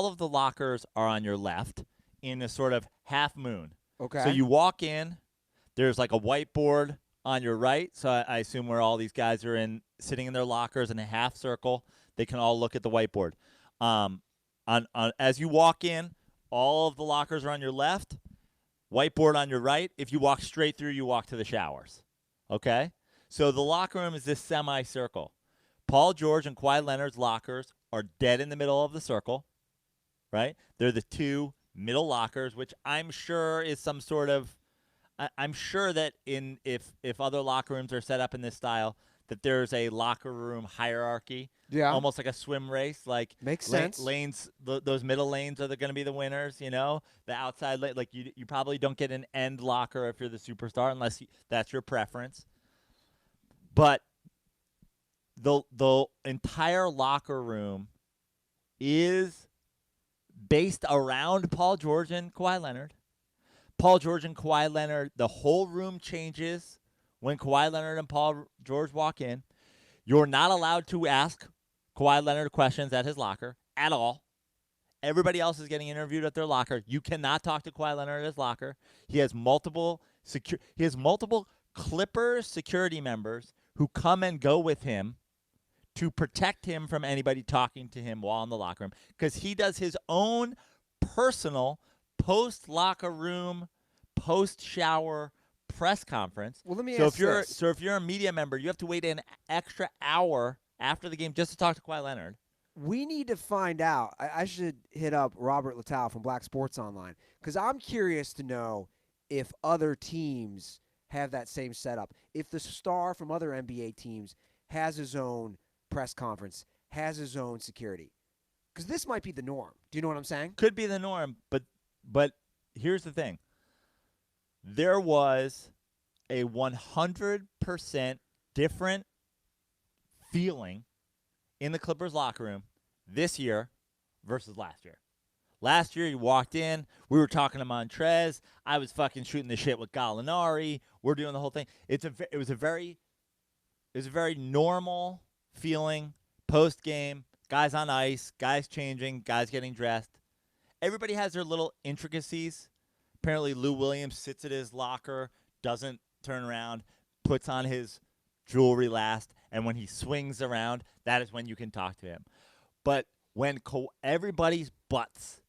of the lockers are on your left in a sort of half moon. Okay. So you walk in, there's a whiteboard on your right. So I assume where all these guys are sitting in their lockers in a half circle, they can all look at the whiteboard. As you walk in, all of the lockers are on your left, whiteboard on your right. If you walk straight through, you walk to the showers. Okay? So the locker room is this semicircle. Paul George and Kawhi Leonard's lockers are dead in the middle of the circle, right? They're the two middle lockers, which I'm sure is some sort of I'm sure that if other locker rooms are set up in this style, that there's a locker room hierarchy. Yeah. Almost like a swim race. Makes sense. Lanes, those middle lanes are going to be the winners, The outside lane, you probably don't get an end locker if you're the superstar unless that's your preference. But the entire locker room is based around Paul George and Kawhi Leonard. Paul George and Kawhi Leonard, the whole room changes when Kawhi Leonard and Paul George walk in. You're not allowed to ask Kawhi Leonard questions at his locker at all. Everybody else is getting interviewed at their locker. You cannot talk to Kawhi Leonard at his locker. He has multiple Clippers security members who come and go with him to protect him from anybody talking to him while in the locker room, because he does his own personal post-locker room, post-shower press conference. Well, let me So ask if you're this. so if you're a media member, you have to wait an extra hour after the game just to talk to Kawhi Leonard. We need to find out. I should hit up Robert Littau from Black Sports Online, because I'm curious to know if other teams have that same setup. If the star from other NBA teams has his own press conference, has his own security. Because this might be the norm. Do you know what I'm saying? Could be the norm, but here's the thing. There was a 100% different feeling in the Clippers locker room this year versus last year. Last year, you walked in. We were talking to Montrez. I was fucking shooting the shit with Gallinari. We're doing the whole thing. It was a very normal feeling post game. Guys on ice, guys changing, guys getting dressed. Everybody has their little intricacies. Apparently, Lou Williams sits at his locker, doesn't turn around, puts on his jewelry last, and when he swings around, that is when you can talk to him. But when everybody's butthole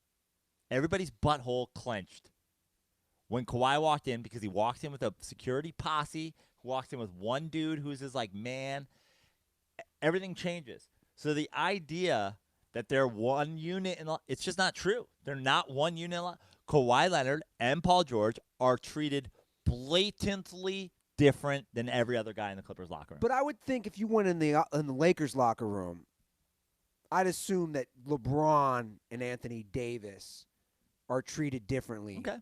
clenched when Kawhi walked in, because he walked in with a security posse, walked in with one dude who's his like man, everything changes. So the idea that they're one unit, it's just not true. They're not one unit. Kawhi Leonard and Paul George are treated blatantly different than every other guy in the Clippers locker room. But I would think if you went in the Lakers locker room, I'd assume that LeBron and Anthony Davis are treated differently. Okay.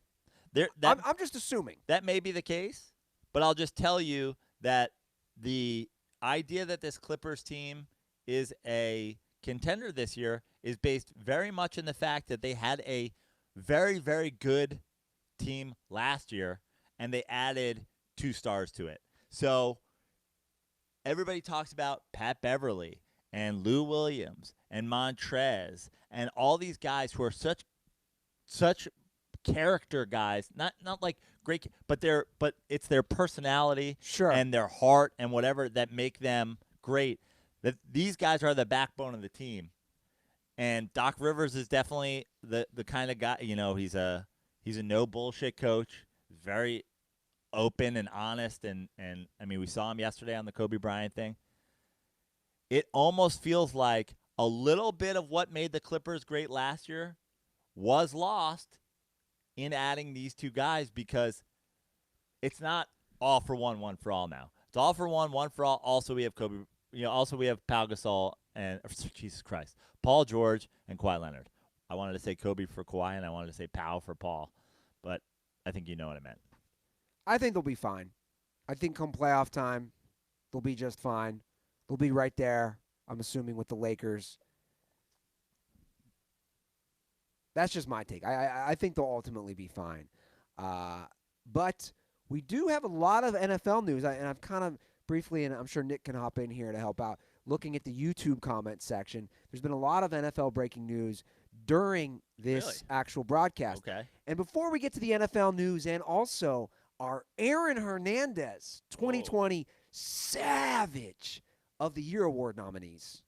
I'm just assuming. That may be the case, but I'll just tell you that the idea that this Clippers team is a contender this year is based very much in the fact that they had a very, very good team last year, and they added 2 stars to it. So everybody talks about Pat Beverly and Lou Williams and Montrez and all these guys who are such character guys, not like great, but it's their personality Sure. and their heart and whatever that make them great. That these guys are the backbone of the team. And Doc Rivers is definitely the kind of guy, he's a no bullshit coach, very open and honest, and I mean, we saw him yesterday on the Kobe Bryant thing. It almost feels like a little bit of what made the Clippers great last year was lost in adding these 2 guys, because it's not all for one for all now. It's all for one for all. Also, we have Kobe. Also we have Pau Gasol and Jesus Christ, Paul George and Kawhi Leonard. I wanted to say Kobe for Kawhi, and I wanted to say Pau for Paul, but I think you know what I meant. I think they'll be fine. I think come playoff time, they'll be just fine. They'll be right there, I'm assuming, with the Lakers. That's just my take. I think they'll ultimately be fine. But we do have a lot of NFL news, and I've kind of briefly, and I'm sure Nick can hop in here to help out, looking at the YouTube comment section. There's been a lot of NFL breaking news during this actual broadcast. Okay. And before we get to the NFL news, and also our Aaron Hernandez 2020 Savage of the Year Award nominees,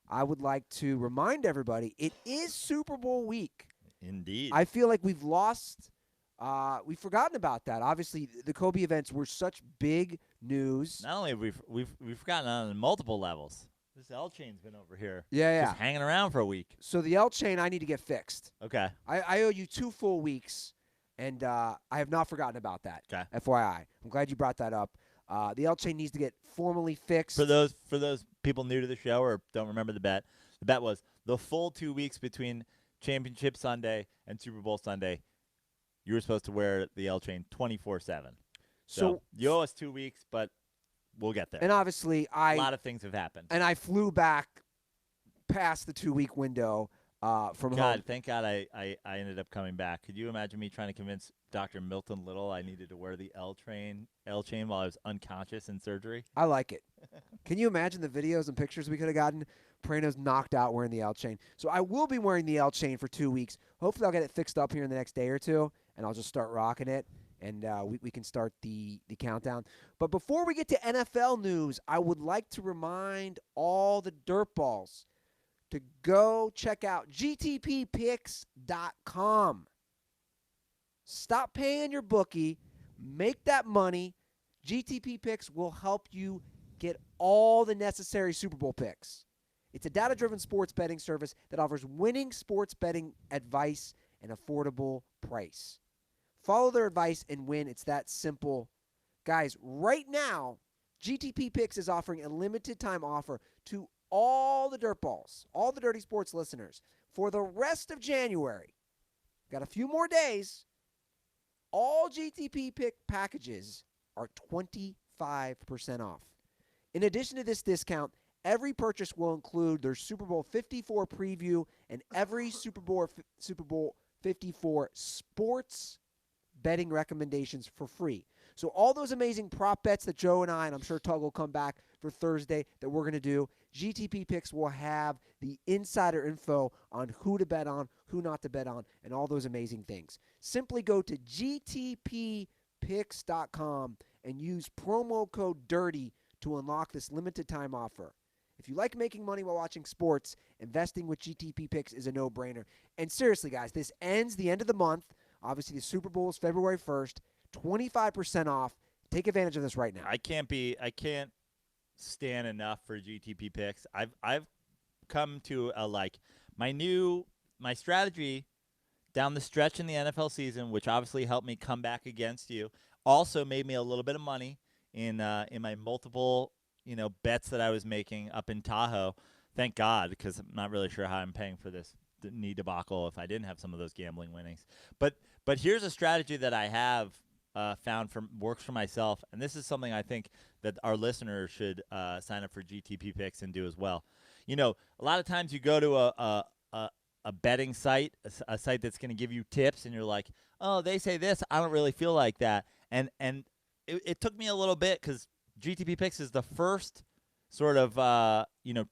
I would like to remind everybody it is Super Bowl week. Indeed. I feel like we've we've forgotten about that. Obviously, the Kobe events were such big news. Not only have we've forgotten on multiple levels. This L chain's been over here. Yeah. Just hanging around for a week. So the L chain, I need to get fixed. Okay. I owe you 2 full weeks, and I have not forgotten about that. Okay. FYI. I'm glad you brought that up. The L chain needs to get formally fixed. For those people new to the show or don't remember the bet was the full 2 weeks between Championship Sunday and Super Bowl Sunday. You were supposed to wear the L chain 24/7. So you owe us 2 weeks, but we'll get there. And obviously, a lot of things have happened. And I flew back past the 2-week window from home. Thank God I ended up coming back. Could you imagine me trying to convince Dr. Milton Little I needed to wear the L chain while I was unconscious in surgery? I like it. Can you imagine the videos and pictures we could have gotten? Prano's knocked out wearing the L chain. So I will be wearing the L chain for 2 weeks. Hopefully I'll get it fixed up here in the next day or two, and I'll just start rocking it, and we can start the countdown. But before we get to NFL news, I would like to remind all the dirtballs to go check out gtppicks.com. Stop paying your bookie. Make that money. GTP Picks will help you get all the necessary Super Bowl picks. It's a data-driven sports betting service that offers winning sports betting advice and affordable price. Follow their advice and win. It's that simple. Guys, right now, GTP Picks is offering a limited time offer to all the dirtballs, all the Dirty Sports listeners, for the rest of January. Got a few more days. All GTP Pick packages are 25% off. In addition to this discount, every purchase will include their Super Bowl 54 preview and every Super Bowl 54 sports betting recommendations for free. So all those amazing prop bets that Joe and I'm sure Tug will come back for Thursday that we're going to do, GTP Picks will have the insider info on who to bet on, who not to bet on, and all those amazing things. Simply go to gtppicks.com and use promo code DIRTY to unlock this limited time offer. If you like making money while watching sports, investing with GTP Picks is a no-brainer. And seriously, guys, this ends the end of the month. Obviously, the Super Bowl is February 1st. 25% off. Take advantage of this right now. I can't stand enough for GTP Picks. I've come to my strategy down the stretch in the NFL season, which obviously helped me come back against you, also made me a little bit of money in my multiple, bets that I was making up in Tahoe. Thank God, because I'm not really sure how I'm paying for this knee debacle if I didn't have some of those gambling winnings. But here's a strategy that I have found works for myself, and this is something I think that our listeners should sign up for GTP Picks and do as well. A lot of times you go to a betting site, a site that's going to give you tips, and you're like, oh, they say this, I don't really feel like that. And it took me a little bit because GTP Picks is the first sort of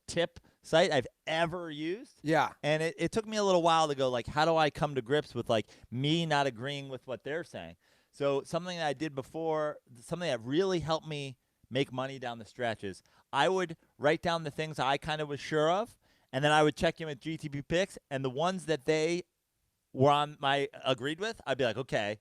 tip site I've ever used. Yeah. And it took me a little while to go, like, how do I come to grips with, like, me not agreeing with what they're saying? So something that I did before, something that really helped me make money down the stretches, I would write down the things I kind of was sure of, and then I would check in with GTP Picks, and the ones that they were agreed with, I'd be like, okay,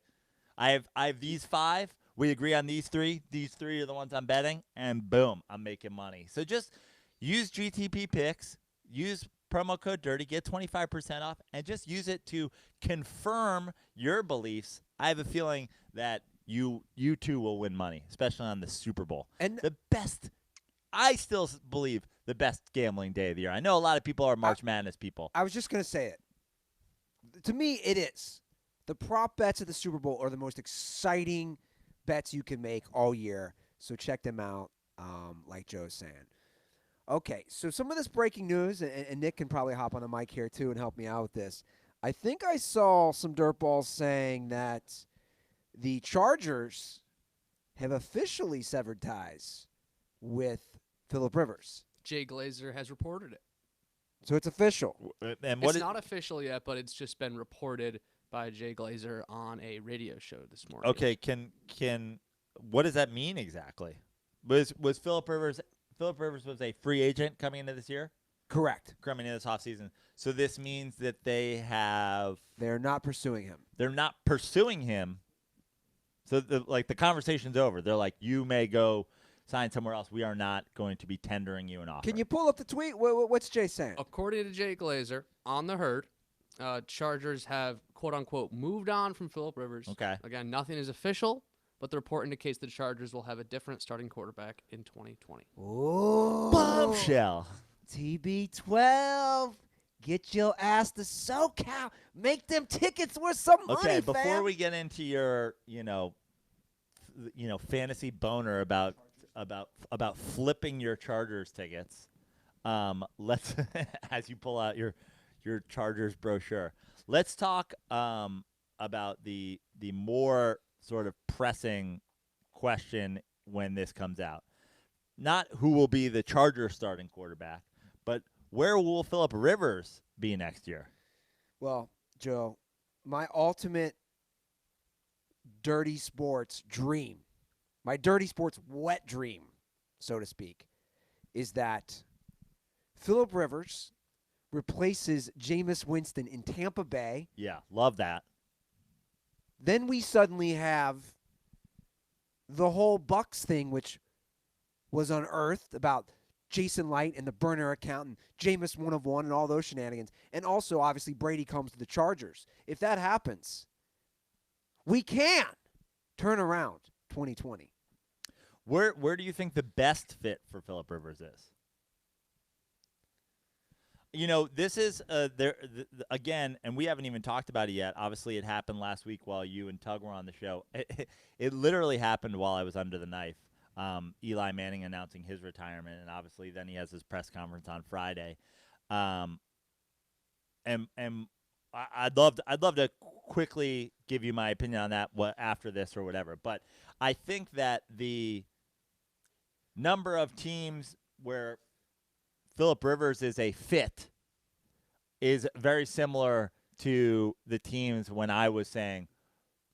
I have these 5. We agree on these 3. These 3 are the ones I'm betting, and boom, I'm making money. So just use GTP Picks, use promo code DIRTY, get 25% off, and just use it to confirm your beliefs. I have a feeling that you too will win money, especially on the Super Bowl. And I still believe the best gambling day of the year. I know a lot of people are March Madness people. I was just going to say it. To me, it is. The prop bets of the Super Bowl are the most exciting bets you can make all year. So check them out, like Joe's saying. Okay, so some of this breaking news, and Nick can probably hop on the mic here too and help me out with this. I think I saw some dirtballs saying that the Chargers have officially severed ties with Philip Rivers. Jay Glazer has reported it. So it's official. And It's not official yet, but it's just been reported by Jay Glazer on a radio show this morning. Okay, can what does that mean exactly? Was Philip Rivers was a free agent coming into this year? Correct. Coming into this offseason. So this means that they're not pursuing him. They're not pursuing him. So the conversation's over. They're like, you may go sign somewhere else. We are not going to be tendering you an offer. Can you pull up the tweet? What's Jay saying? According to Jay Glazer, on the herd, Chargers have, quote-unquote, moved on from Philip Rivers. Okay. Again, nothing is official, but the report indicates the Chargers will have a different starting quarterback in 2020. Ooh. Bombshell. TB12. Get your ass to SoCal. Make them tickets worth some money, Okay, before fam. we get into your, fantasy boner about flipping your Chargers tickets, let's as you pull out your Chargers brochure, let's talk about the more sort of pressing question when this comes out. not who will be the Chargers starting quarterback, but where will Philip Rivers be next year? Well, Joe, my ultimate dirty sports dream, my dirty sports wet dream, so to speak, is that Philip Rivers replaces Jameis Winston in Tampa Bay. Yeah, love that. Then we suddenly have the whole Bucks thing, which was unearthed about Jason Light and the burner account and Jameis 1 of 1 and all those shenanigans. And also, obviously, Brady comes to the Chargers. If that happens, we can turn around 2020. Where do you think the best fit for Philip Rivers is? You know, this is again, and we haven't even talked about it yet. Obviously, it happened last week while you and Tug were on the show. It literally happened while I was under the knife. Eli Manning announcing his retirement, and obviously then he has his press conference on Friday. And I'd love to quickly give you my opinion on that after this or whatever. But I think that the number of teams where Philip Rivers is a fit is very similar to the teams when I was saying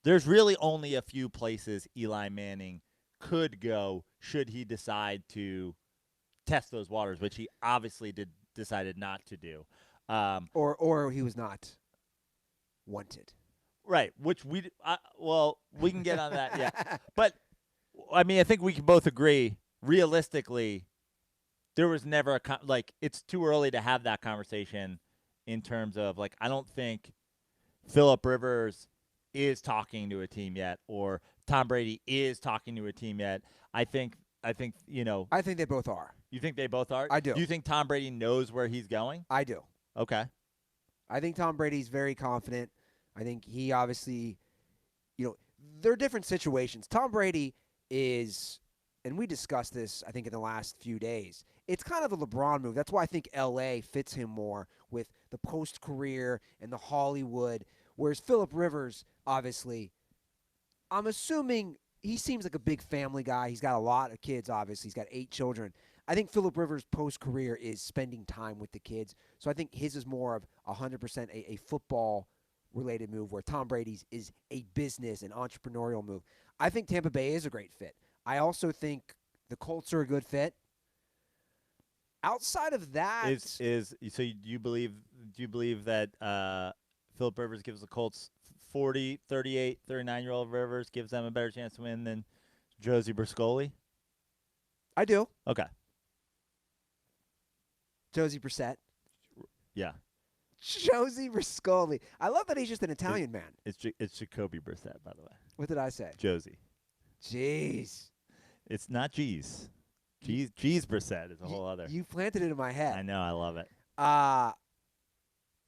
there's really only a few places Eli Manning could go should he decide to test those waters, which he obviously decided not to do. Or he was not wanted. Right, which we can get on that, yeah. But, I mean, I think we can both agree, realistically, there was never it's too early to have that conversation in terms of, I don't think Philip Rivers is talking to a team yet or Tom Brady is talking to a team yet. I think you know. I think they both are. You think they both are? I do. Do you think Tom Brady knows where he's going? I do. Okay. I think Tom Brady's very confident. I think he obviously, they're different situations. Tom Brady is, and we discussed this, I think, in the last few days. It's kind of the LeBron move. That's why I think L.A. fits him more with the post-career and the Hollywood, whereas Philip Rivers, obviously, I'm assuming he seems like a big family guy. He's got a lot of kids, obviously. He's got 8 children. I think Philip Rivers' post-career is spending time with the kids. So I think his is more of 100% a football-related move, where Tom Brady's is a business and entrepreneurial move. I think Tampa Bay is a great fit. I also think the Colts are a good fit. Outside of that, do you believe that Philip Rivers gives the Colts 40, 38, 39-year-old Rivers gives them a better chance to win than Josie Brascoli? I do. Okay. Josie Brissett. Yeah. Josie Brascoli. I love that he's just an Italian man. It's Jacoby Brissett, by the way. What did I say? Josie. Jeez. It's not G's. G's Brissett is a whole other. You planted it in my head. I know. I love it.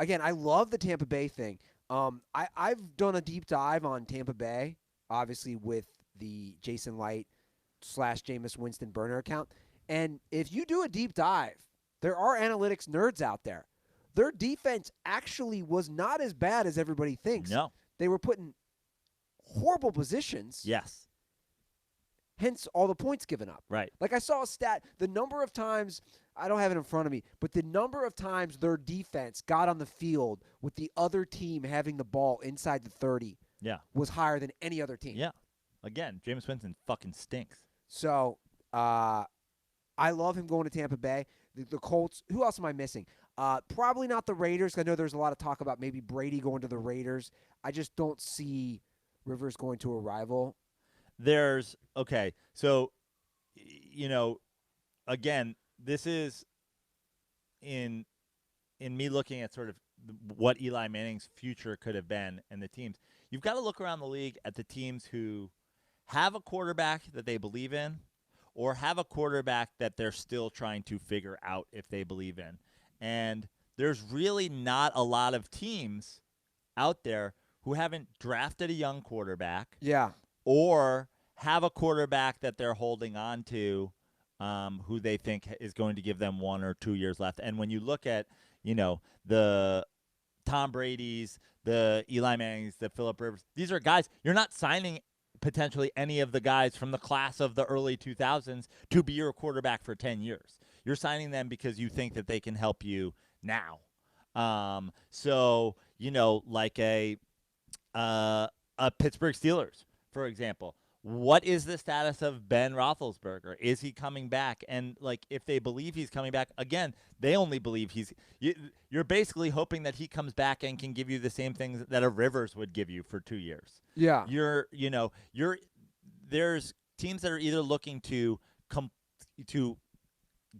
Again, I love the Tampa Bay thing. I've done a deep dive on Tampa Bay, obviously with the Jason Light / Jameis Winston burner account. And if you do a deep dive, there are analytics nerds out there. Their defense actually was not as bad as everybody thinks. No. They were put in horrible positions. Yes. Hence all the points given up. Right. Like I saw a stat, the number of times, I don't have it in front of me, but the number of times their defense got on the field with the other team having the ball inside the 30 was higher than any other team. Yeah. Again, Jameis Winston fucking stinks. So I love him going to Tampa Bay. The Colts, who else am I missing? Probably not the Raiders. I know there's a lot of talk about maybe Brady going to the Raiders. I just don't see Rivers going to a rival. So, again, this is in me looking at sort of what Eli Manning's future could have been and the teams. You've got to look around the league at the teams who have a quarterback that they believe in or have a quarterback that they're still trying to figure out if they believe in. And there's really not a lot of teams out there who haven't drafted a young quarterback. Yeah. Or have a quarterback that they're holding on to who they think is going to give them 1 or 2 years left. And when you look at, the Tom Brady's, the Eli Manning's, the Philip Rivers, these are guys, you're not signing potentially any of the guys from the class of the early 2000s to be your quarterback for 10 years. You're signing them because you think that they can help you now. So, like a Pittsburgh Steelers, for example. What is the status of Ben Roethlisberger? Is he coming back? And if they believe he's coming back, again, they only believe you're basically hoping that he comes back and can give you the same things that a Rivers would give you for 2 years. Yeah. There's teams that are either looking to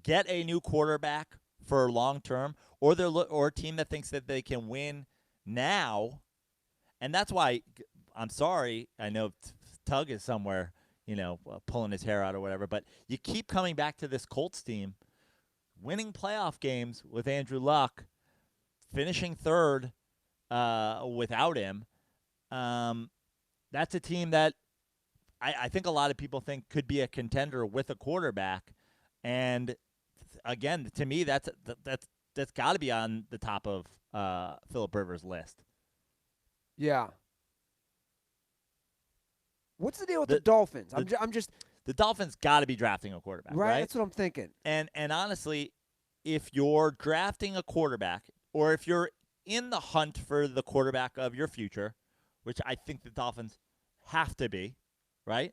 get a new quarterback for long term, or or a team that thinks that they can win now. And that's why, I'm sorry, I know Tug is somewhere, pulling his hair out or whatever, but you keep coming back to this Colts team, winning playoff games with Andrew Luck, finishing third without him. That's a team that I think a lot of people think could be a contender with a quarterback. And again, to me, that's got to be on the top of Philip Rivers' list. Yeah. What's the deal with the Dolphins? The Dolphins got to be drafting a quarterback, right? That's what I'm thinking. And honestly, if you're drafting a quarterback, or if you're in the hunt for the quarterback of your future, which I think the Dolphins have to be, right?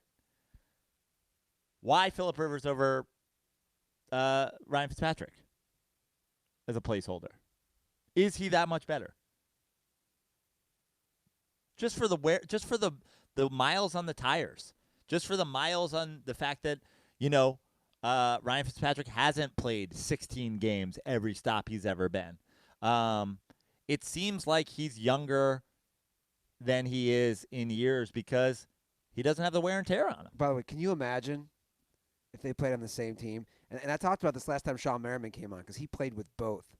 Why Philip Rivers over Ryan Fitzpatrick as a placeholder? Is he that much better? Just for the miles on the tires, just for the miles on the fact that Ryan Fitzpatrick hasn't played 16 games every stop he's ever been. It seems like he's younger than he is in years because he doesn't have the wear and tear on him. By the way, can you imagine if they played on the same team? And I talked about this last time Sean Merriman came on because he played with both.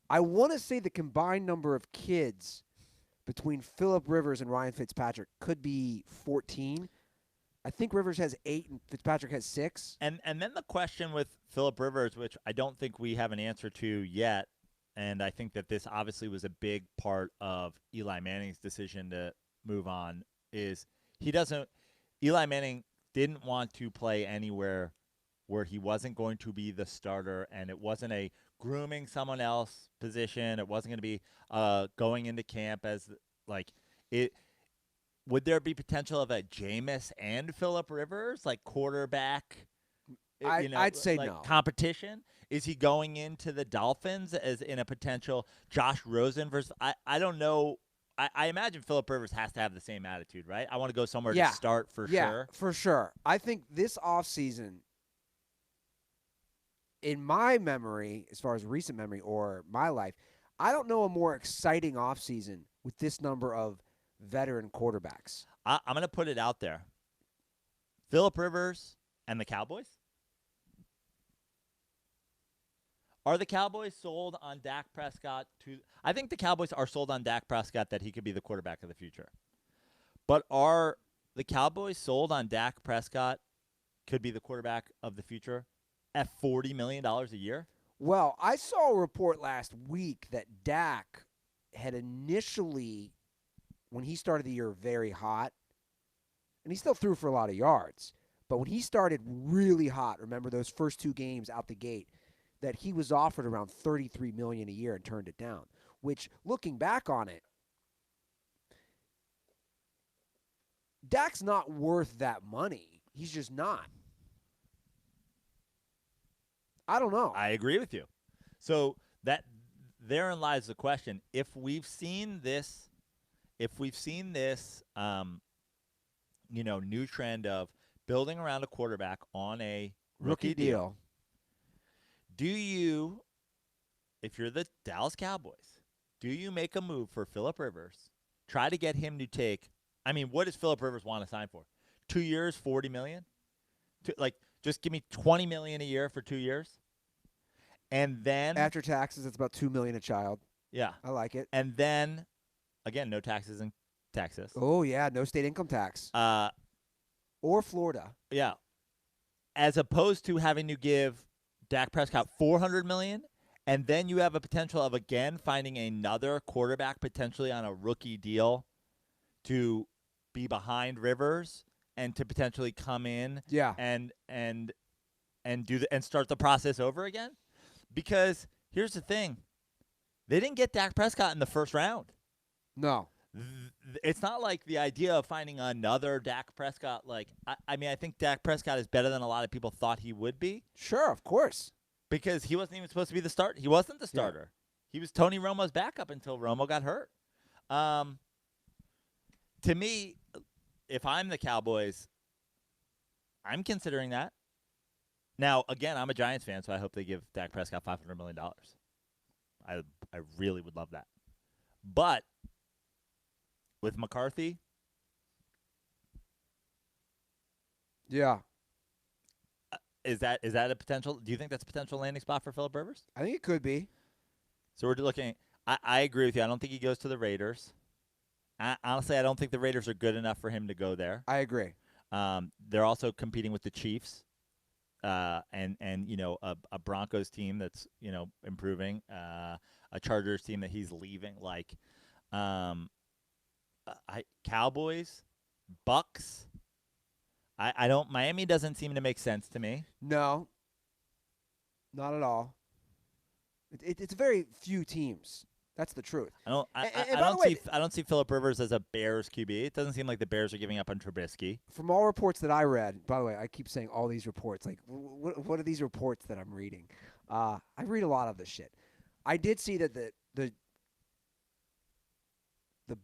I want to say the combined number of kids between Philip Rivers and Ryan Fitzpatrick could be 14. I think Rivers has 8 and Fitzpatrick has 6. And then the question with Philip Rivers, which I don't think we have an answer to yet, and I think that this obviously was a big part of Eli Manning's decision to move on, is Eli Manning didn't want to play anywhere where he wasn't going to be the starter, and it wasn't a grooming someone else position. It wasn't going to be going into camp as it. Would there be potential of a Jameis and Philip Rivers quarterback? I'd say no. Competition. Is he going into the Dolphins as in a potential Josh Rosen versus? I don't know. I imagine Philip Rivers has to have the same attitude, right? I want to go somewhere to start for sure. Yeah, for sure. I think this offseason, in my memory, as far as recent memory or my life, I don't know a more exciting offseason with this number of veteran quarterbacks. I'm going to put it out there. Philip Rivers and the Cowboys? Are the Cowboys sold on Dak Prescott? I think the Cowboys are sold on Dak Prescott that he could be the quarterback of the future. But are the Cowboys sold on Dak Prescott could be the quarterback of the future at $40 million a year? Well, I saw a report last week that Dak had initially, when he started the year very hot, and he still threw for a lot of yards, but when he started really hot, remember those first 2 games out the gate, that he was offered around $33 million a year and turned it down, which, looking back on it, Dak's not worth that money. He's just not. I don't know. I agree with you. So therein lies the question. If we've seen this, new trend of building around a quarterback on a rookie deal, do you, if you're the Dallas Cowboys, do you make a move for Philip Rivers, try to get him to take, what does Philip Rivers want to sign for? 2 years, $40 million? Just give me $20 million a year for 2 years? And then after taxes, it's about $2 million a child. Yeah. I like it. And then, again, no taxes in Texas. Oh, yeah, no state income tax. Or Florida. Yeah. As opposed to having to give Dak Prescott $400 million, and then you have a potential of, again, finding another quarterback potentially on a rookie deal to be behind Rivers and to potentially come in Yeah. and start the process over again? Because here's the thing. They didn't get Dak Prescott in the first round. No. It's not like the idea of finding another Dak Prescott. Like, I mean, I think Dak Prescott is better than a lot of people thought he would be Sure, of course. because he wasn't even supposed to be the start. He wasn't the Yeah. starter. He was Tony Romo's backup until Romo got hurt. To me, if I'm the Cowboys, I'm considering that. Now, again, I'm a Giants fan, so I hope they give Dak Prescott $500 million. I really would love that. But with McCarthy, Yeah. is that a potential? Do you think that's a potential landing spot for Philip Rivers? I think it could be. So we're looking. I agree with you. I don't think he goes to the Raiders. Honestly, I don't think the Raiders are good enough for him to go there. I agree. They're also competing with the Chiefs, and a Broncos team that's improving, a Chargers team that he's leaving. Like, Cowboys, Bucks. I don't. Miami doesn't seem to make sense to me. No. Not at all. It's very few teams. That's the truth. I don't. And I by the don't way- see. I don't see Philip Rivers as a Bears QB. It doesn't seem like the Bears are giving up on Trubisky. From all reports that I read, by the way, I keep saying all these reports. Like, what are these reports that I'm reading? I read a lot of this shit. I did see that the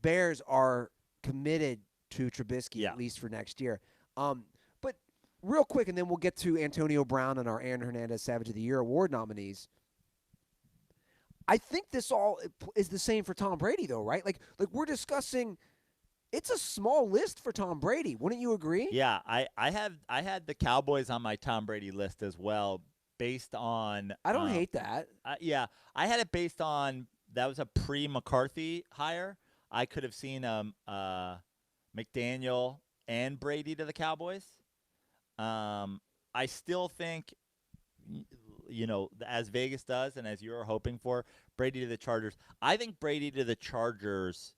Bears are committed to Trubisky Yeah. at least for next year. But real quick, and then we'll get to Antonio Brown and our Aaron Hernandez Savage of the Year award nominees. I think this all is the same for Tom Brady, though, right? Like we're discussing. It's a small list for Tom Brady. Wouldn't you agree? Yeah, I had the Cowboys on my Tom Brady list as well, based on. I don't hate that. Yeah, I had it based on that was a pre-McCarthy hire. I could have seen McDaniel and Brady to the Cowboys. I still think, as Vegas does and as you're hoping for, Brady to the Chargers. I think Brady to the Chargers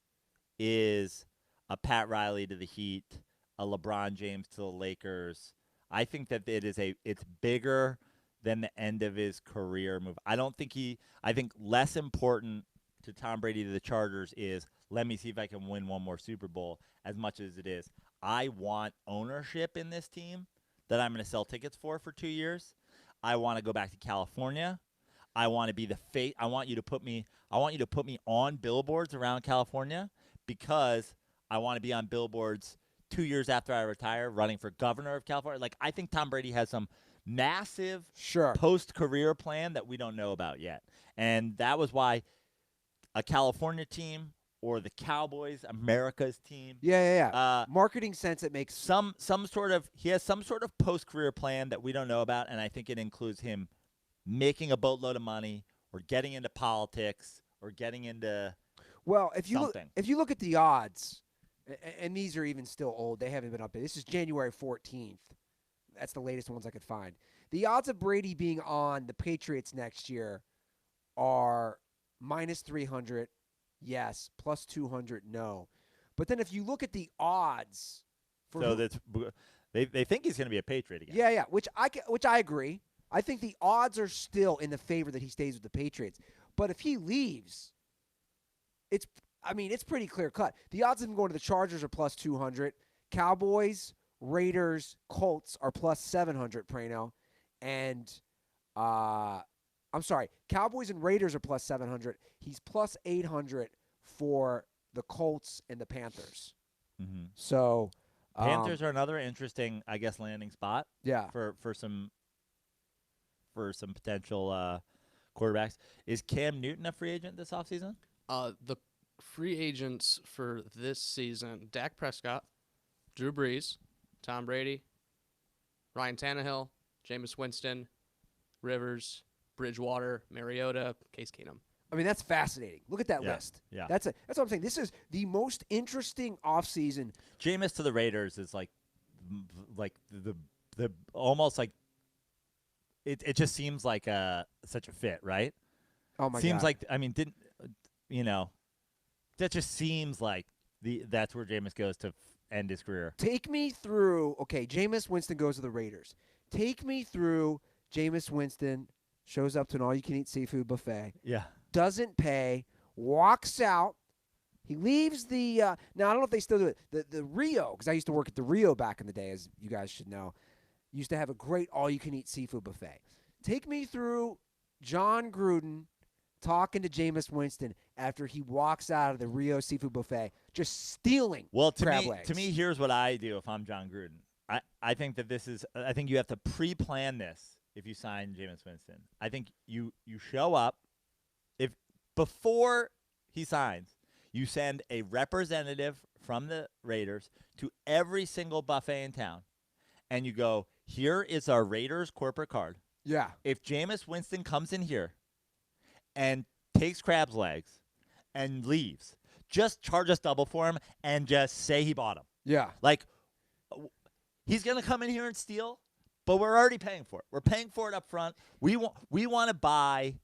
is a Pat Riley to the Heat, a LeBron James to the Lakers. I think that it's bigger than the end of his career move. I think less important to Tom Brady to the Chargers is, let me see if I can win one more Super Bowl, as much as it is, I want ownership in this team that I'm going to sell tickets for 2 years. I want to go back to California. I want to be the face. I want you to put me on billboards around California, because I want to be on billboards 2 years after I retire, running for governor of California. Like, I think Tom Brady has some massive post-career plan that we don't know about yet. And that was why a California team or the Cowboys, America's team. Yeah. Marketing sense, it makes he has some sort of post-career plan that we don't know about, and I think it includes him making a boatload of money or getting into politics or getting into if you look at the odds, and these are even still old, they haven't been updated. This is January 14th. That's the latest ones I could find. The odds of Brady being on the Patriots next year are -300, yes, +200, no. But then if you look at the odds, they think he's going to be a Patriot again. Yeah, which I agree. I think the odds are still in the favor that he stays with the Patriots. But if he leaves, it's pretty clear cut. The odds of him going to the Chargers are +200. Cowboys, Raiders, Colts are +700, Prano. And Cowboys and Raiders are +700. He's +800 for the Colts and the Panthers. Mm-hmm. So Panthers are another interesting, I guess, landing spot. Yeah. For some potential quarterbacks. Is Cam Newton a free agent this offseason? The free agents for this season: Dak Prescott, Drew Brees, Tom Brady, Ryan Tannehill, Jameis Winston, Rivers, Bridgewater, Mariota, Case Keenum. I mean, that's fascinating. Look at that list. Yeah. That's what I'm saying. This is the most interesting offseason. Jameis to the Raiders is like the almost like it just seems like such a fit, right? Oh my god. Seems like, I mean, that just seems like that's where Jameis goes to end his career. Take me through. Okay, Jameis Winston goes to the Raiders. Take me through. Jameis Winston shows up to an all-you-can-eat seafood buffet. Yeah. Doesn't pay. Walks out. He leaves the. Now I don't know if they still do it. The Rio, because I used to work at the Rio back in the day, as you guys should know. Used to have a great all-you-can-eat seafood buffet. Take me through John Gruden talking to Jameis Winston after he walks out of the Rio seafood buffet, just stealing crab legs. To me, here's what I do if I'm John Gruden. I think that this is. I think you have to pre-plan this if you sign Jameis Winston. I think you show up if before he signs, you send a representative from the Raiders to every single buffet in town, and you go, here is our Raiders corporate card. Yeah. If Jameis Winston comes in here and takes crab's legs and leaves, just charge us double for him and just say he bought them. Yeah. Like, he's going to come in here and steal, but we're already paying for it. We're paying for it up front. We want to buy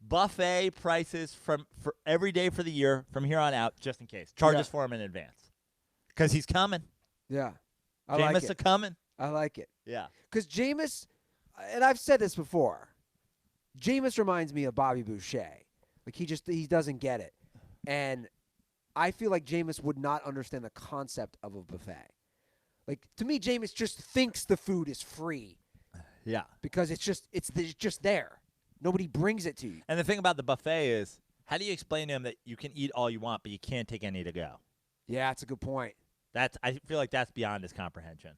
buffet prices for every day for the year from here on out, just in case. Charge us for him in advance. Because he's coming. Yeah. I Jameis like is it. coming. I like it. Yeah. Because Jameis, and I've said this before, Jameis reminds me of Bobby Boucher. Like, he doesn't get it. And I feel like Jameis would not understand the concept of a buffet. Like, to me, Jameis just thinks the food is free. Yeah. Because it's just there. Nobody brings it to you. And the thing about the buffet is, how do you explain to him that you can eat all you want, but you can't take any to go? Yeah, that's a good point. I feel like that's beyond his comprehension.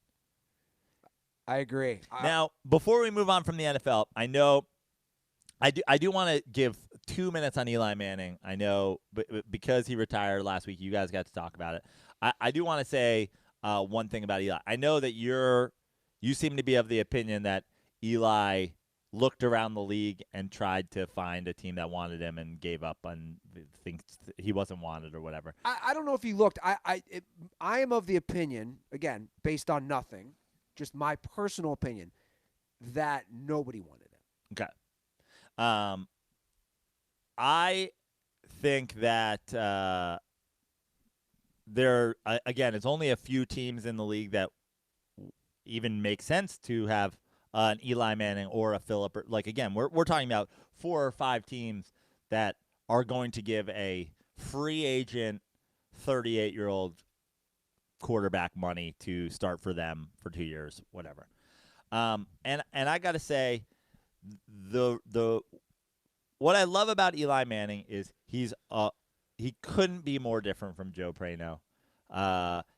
I agree. Now, before we move on from the NFL, I know I do want to give 2 minutes on Eli Manning. I know because he retired last week, you guys got to talk about it. I do want to say one thing about Eli. I know that you seem to be of the opinion that Eli looked around the league and tried to find a team that wanted him and gave up on things he wasn't wanted or whatever. I don't know if he looked. I am of the opinion, again, based on nothing, just my personal opinion, that nobody wanted him. Okay. I think that again, it's only a few teams in the league that even make sense to have an Eli Manning or a Philip. Like, again, we're talking about 4 or 5 teams that are going to give a free agent 38-year-old quarterback money to start for them for 2 years, whatever. And I got to say, the what I love about Eli Manning is he couldn't be more different from Joe Prano.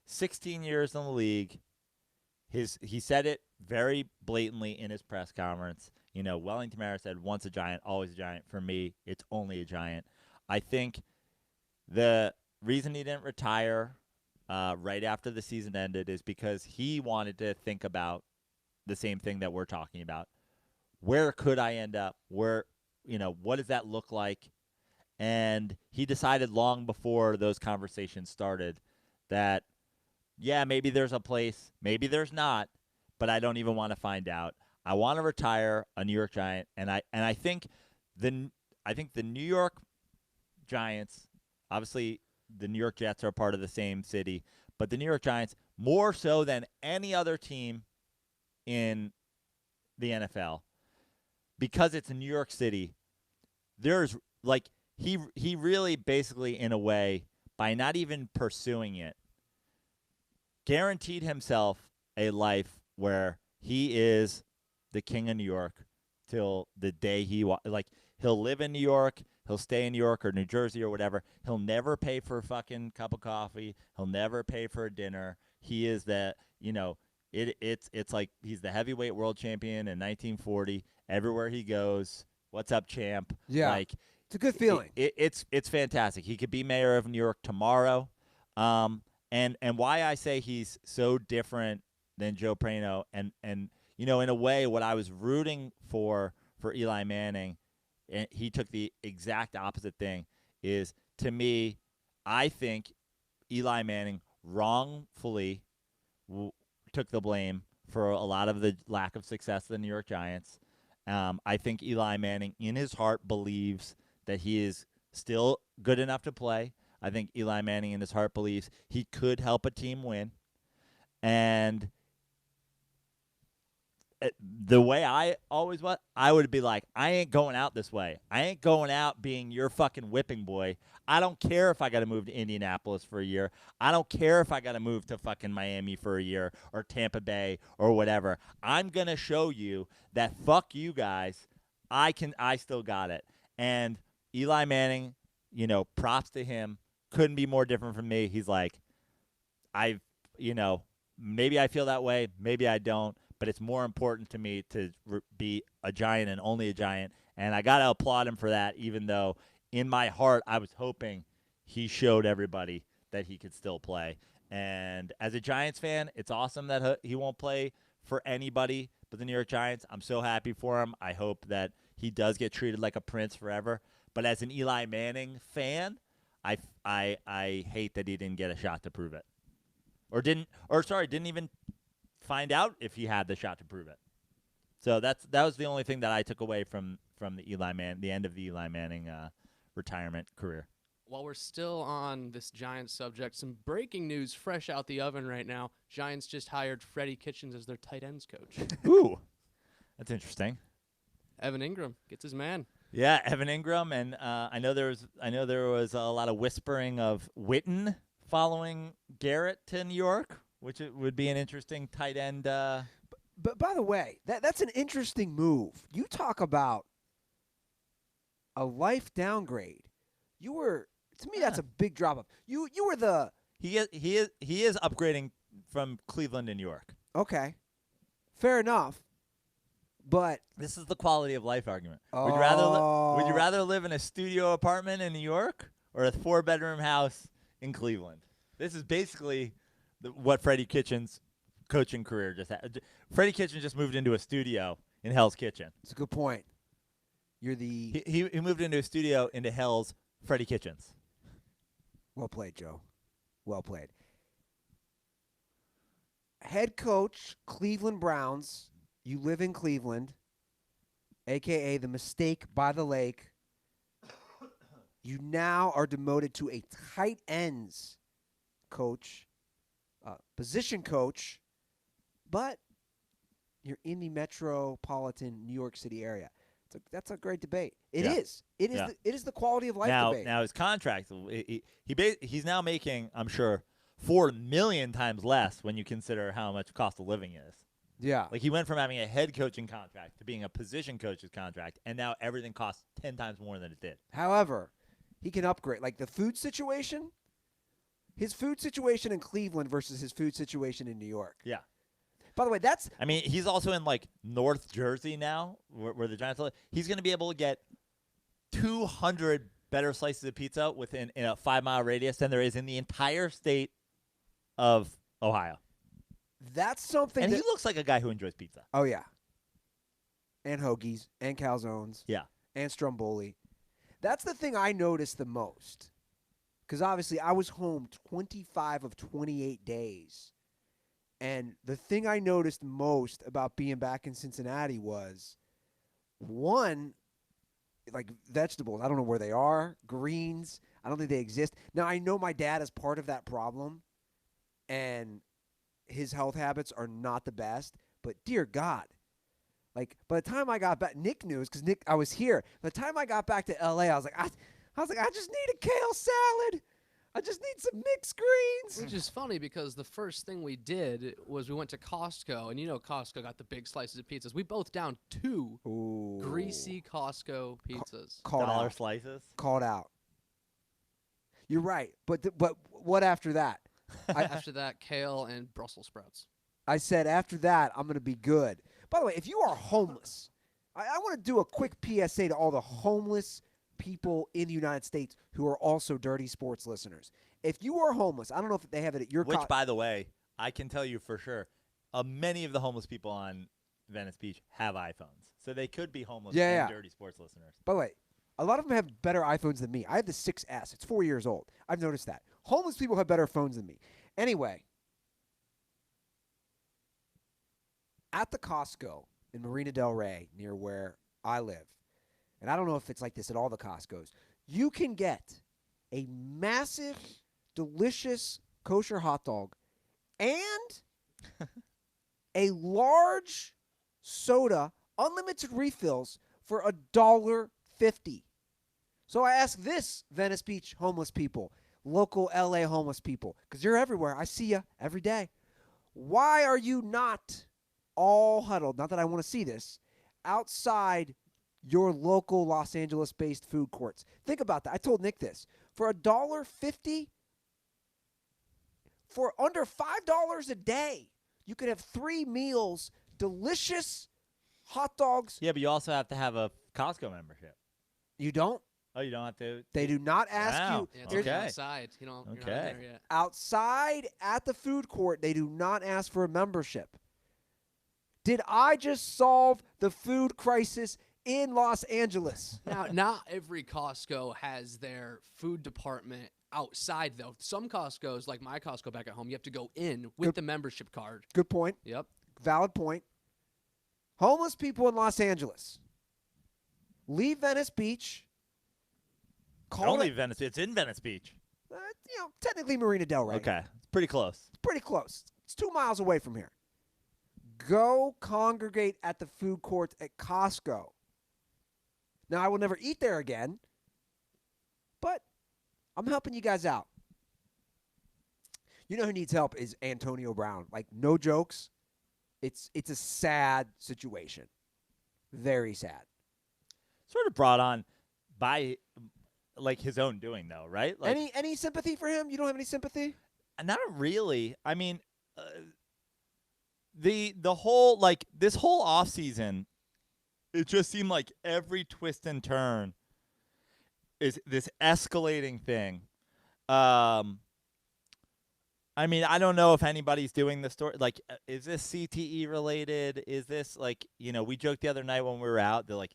16 years in the league. He said it very blatantly in his press conference. You know, Wellington Mara said, once a Giant, always a Giant. For me, it's only a Giant. I think the reason he didn't retire right after the season ended is because he wanted to think about the same thing that we're talking about. Where could I end up? What does that look like? And he decided long before those conversations started that, yeah, maybe there's a place, maybe there's not, but I don't even want to find out. I want to retire a New York Giant, and I think the New York Giants, obviously the New York Jets are part of the same city, but the New York Giants, more so than any other team in the NFL, because it's in New York City, there's like he really basically, in a way, by not even pursuing it, guaranteed himself a life where he is the king of New York till the day he'll live in New York, he'll stay in New York or New Jersey or whatever. He'll never pay for a fucking cup of coffee. He'll never pay for a dinner. He is it's like he's the heavyweight world champion in 1940. Everywhere he goes, what's up, champ? Yeah, like it's a good feeling. It's fantastic. He could be mayor of New York tomorrow. And why I say he's so different than Joe Prano, and in a way, what I was rooting for Eli Manning, and he took the exact opposite thing. Is, to me, I think Eli Manning wrongfully took the blame for a lot of the lack of success of the New York Giants. I think Eli Manning, in his heart, believes that he is still good enough to play. I think Eli Manning in his heart believes he could help a team win. And the way I always was, I would be like, I ain't going out this way. I ain't going out being your fucking whipping boy. I don't care if I got to move to Indianapolis for a year. I don't care if I got to move to fucking Miami for a year or Tampa Bay or whatever. I'm going to show you that fuck you guys. I still got it. And Eli Manning, props to him. Couldn't be more different from me. He's like, maybe I feel that way. Maybe I don't. But it's more important to me to be a Giant and only a Giant. And I got to applaud him for that, even though in my heart I was hoping he showed everybody that he could still play. And as a Giants fan, it's awesome that he won't play for anybody but the New York Giants. I'm so happy for him. I hope that he does get treated like a prince forever. But as an Eli Manning fan, I hate that he didn't get a shot to prove it. Didn't even find out if he had the shot to prove it. So that was the only thing that I took away from the end of the Eli Manning retirement career. While we're still on this Giants subject, some breaking news fresh out the oven right now. Giants just hired Freddie Kitchens as their tight ends coach. Ooh, that's interesting. Evan Ingram gets his man. Yeah, Evan Ingram, and I know there was a lot of whispering of Witten following Garrett to New York, which it would be an interesting tight end. But by the way, that's an interesting move. You talk about a life downgrade. To me, that's a big drop off. You were the he is upgrading from Cleveland to New York. Okay, fair enough. But this is the quality of life argument. Oh. Would you rather live in a studio apartment in New York or a 4-bedroom house in Cleveland? This is basically what Freddie Kitchens' coaching career just had. Freddie Kitchens just moved into a studio in Hell's Kitchen. It's a good point. You're the he moved into a studio into Hell's Freddie Kitchens. Well played, Joe. Well played. Head coach, Cleveland Browns. You live in Cleveland, a.k.a. the mistake by the lake. You now are demoted to a tight ends coach, position coach, but you're in the metropolitan New York City area. That's a great debate. It is. It is the quality of life debate. Now his contract, he's now making, I'm sure, 4 million times less when you consider how much cost of living is. Yeah. Like he went from having a head coaching contract to being a position coach's contract, and now everything costs 10 times more than it did. However, he can upgrade. Like the food situation, his food situation in Cleveland versus his food situation in New York. Yeah. By the way, he's also in like North Jersey now, where the Giants live. He's going to be able to get 200 better slices of pizza within a 5-mile radius than there is in the entire state of Ohio. That's something. And he looks like a guy who enjoys pizza. Oh yeah. And hoagies and calzones. Yeah. And stromboli. That's the thing I noticed the most. Because obviously I was home 25 of 28 days. And the thing I noticed most about being back in Cincinnati was, one, like vegetables. I don't know where they are. Greens. I don't think they exist. Now, I know my dad is part of that problem. And his health habits are not the best. But dear God. Like, by the time I got back, Nick knew, because I was here. By the time I got back to L.A., I was like, I just need a kale salad. I just need some mixed greens. Which is funny because the first thing we did was we went to Costco, and Costco got the big slices of pizzas. We both downed 2 greasy Costco pizzas. Dollar slices? Called out. You're right. But what after that? After that, kale and Brussels sprouts. I said after that, I'm going to be good. By the way, if you are homeless, I want to do a quick PSA to all the homeless people in the United States who are also Dirty Sports listeners. If you are homeless, I don't know if they have it at your Which, by the way, I can tell you for sure, many of the homeless people on Venice Beach have iPhones. So they could be homeless and Dirty Sports listeners. By the way, a lot of them have better iPhones than me. I have the 6S. It's 4 years old. I've noticed that. Homeless people have better phones than me. Anyway, at the Costco in Marina Del Rey, near where I live, and I don't know if it's like this at all the Costcos, you can get a massive, delicious kosher hot dog and a large soda, unlimited refills for $1.50. So I ask this, Venice Beach homeless people, local LA homeless people, because you're everywhere. I see you every day. Why are you not all huddled, not that I want to see this, outside your local Los Angeles-based food courts? Think about that. I told Nick this. For $1.50, for under $5 a day, you could have 3 meals, delicious hot dogs. Yeah, but you also have to have a Costco membership. You don't? Oh, you don't have to? They do not ask Wow. you. Yeah, it's Okay. outside. You're not Okay. there yet. Outside at the food court, they do not ask for a membership. Did I just solve the food crisis in Los Angeles? Now, not every Costco has their food department outside, though. Some Costcos, like my Costco back at home, you have to go in with the membership card. Good point. Yep. Valid point. Homeless people in Los Angeles. Leave Venice Beach. Call Only it, Venice. It's in Venice Beach. technically Marina Del Rey. Okay. It's pretty close. It's pretty close. It's 2 miles away from here. Go congregate at the food courts at Costco. Now, I will never eat there again, but I'm helping you guys out. You know who needs help is Antonio Brown. Like, no jokes. It's a sad situation. Very sad. Sort of brought on by, like, his own doing, though, right? Like, Any sympathy for him? You don't have any sympathy? not really. I mean, the whole, like, this whole offseason, it just seemed like every twist and turn is this escalating thing. I mean, I don't know if anybody's doing the story. Like, is this CTE related? Is this, like, we joked the other night when we were out, the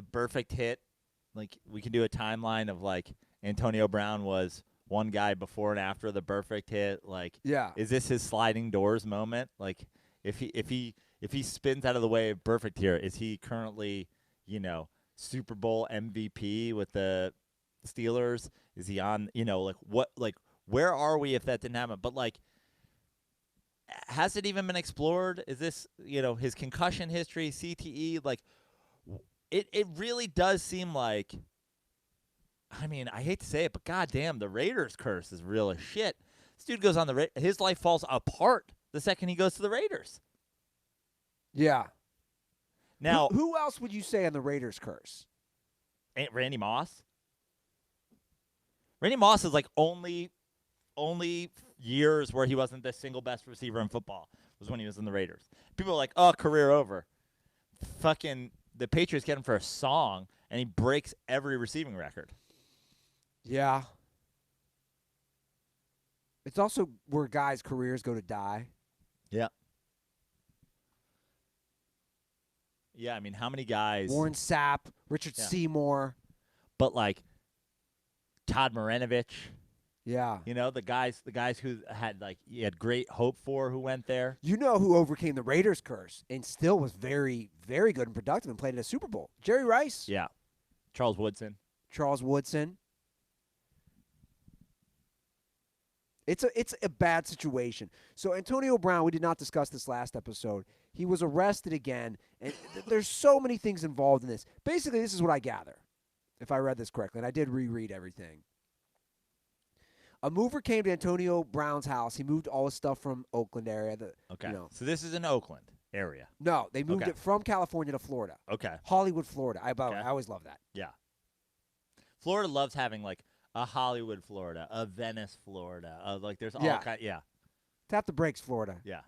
Burfict hit. Like, we can do a timeline of, like, Antonio Brown was one guy before and after the Burfict hit. Like, Yeah. is this his sliding doors moment? Like, if he spins out of the way of Burfict here, is he currently, Super Bowl MVP with the Steelers? Is he on, where are we if that didn't happen? But, like, has it even been explored? Is this, his concussion history, CTE? Like, it really does seem like, I mean, I hate to say it, but goddamn, the Raiders curse is real as shit. This dude goes on his life falls apart the second he goes to the Raiders. Yeah. Now, Who else would you say on the Raiders curse? ain't Randy Moss? Randy Moss is like only years where he wasn't the single best receiver in football was when he was in the Raiders. People are like, oh, career over. Fucking the Patriots get him for a song, and he breaks every receiving record. Yeah. It's also where guys' careers go to die. Yeah. Yeah, I mean, how many guys? Warren Sapp, Richard Yeah. Seymour. But, like, Todd Marinovich, Yeah. the guys who had, like, you had great hope for who went there. You know who overcame the Raiders curse and still was very, very good and productive and played at a Super Bowl? Jerry Rice. Yeah. Charles Woodson. Charles Woodson. It's a bad situation. So Antonio Brown, we did not discuss this last episode. He was arrested again, and there's so many things involved in this. Basically, this is what I gather, if I read this correctly, and I did reread everything. A mover came to Antonio Brown's house. He moved all his stuff from Oakland area. Okay. So this is in Oakland area. No, they moved Okay. it from California to Florida. Okay. Hollywood, Florida. I Okay. always love that. Yeah. Florida loves having, like, a Hollywood, Florida, a Venice, Florida. Like, there's all Yeah. kind. Yeah. Tap the brakes, Florida. Yeah.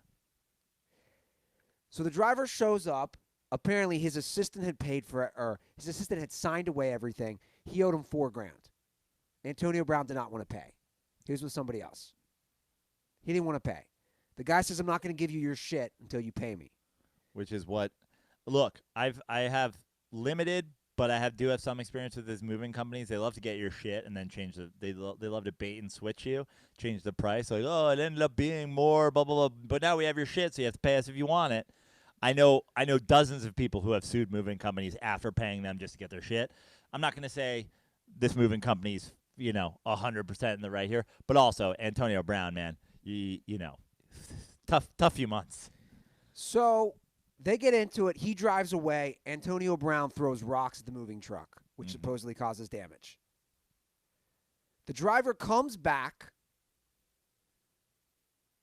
So the driver shows up. Apparently, his assistant had paid for it, or his assistant had signed away everything. He owed him $4,000. Antonio Brown did not want to pay. He was with somebody else. He didn't want to pay. The guy says, "I'm not going to give you your shit until you pay me." Which is what. Look, I have limited, but I do have some experience with these moving companies. They love to get your shit and then change they love to bait and switch you, change the price. Like, oh, it ended up being more, blah blah blah. But now we have your shit, so you have to pay us if you want it. I know dozens of people who have sued moving companies after paying them just to get their shit. I'm not going to say this moving company's 100% in the right here. But also Antonio Brown, man, tough few months. So they get into it. He drives away. Antonio Brown throws rocks at the moving truck, which supposedly causes damage. The driver comes back.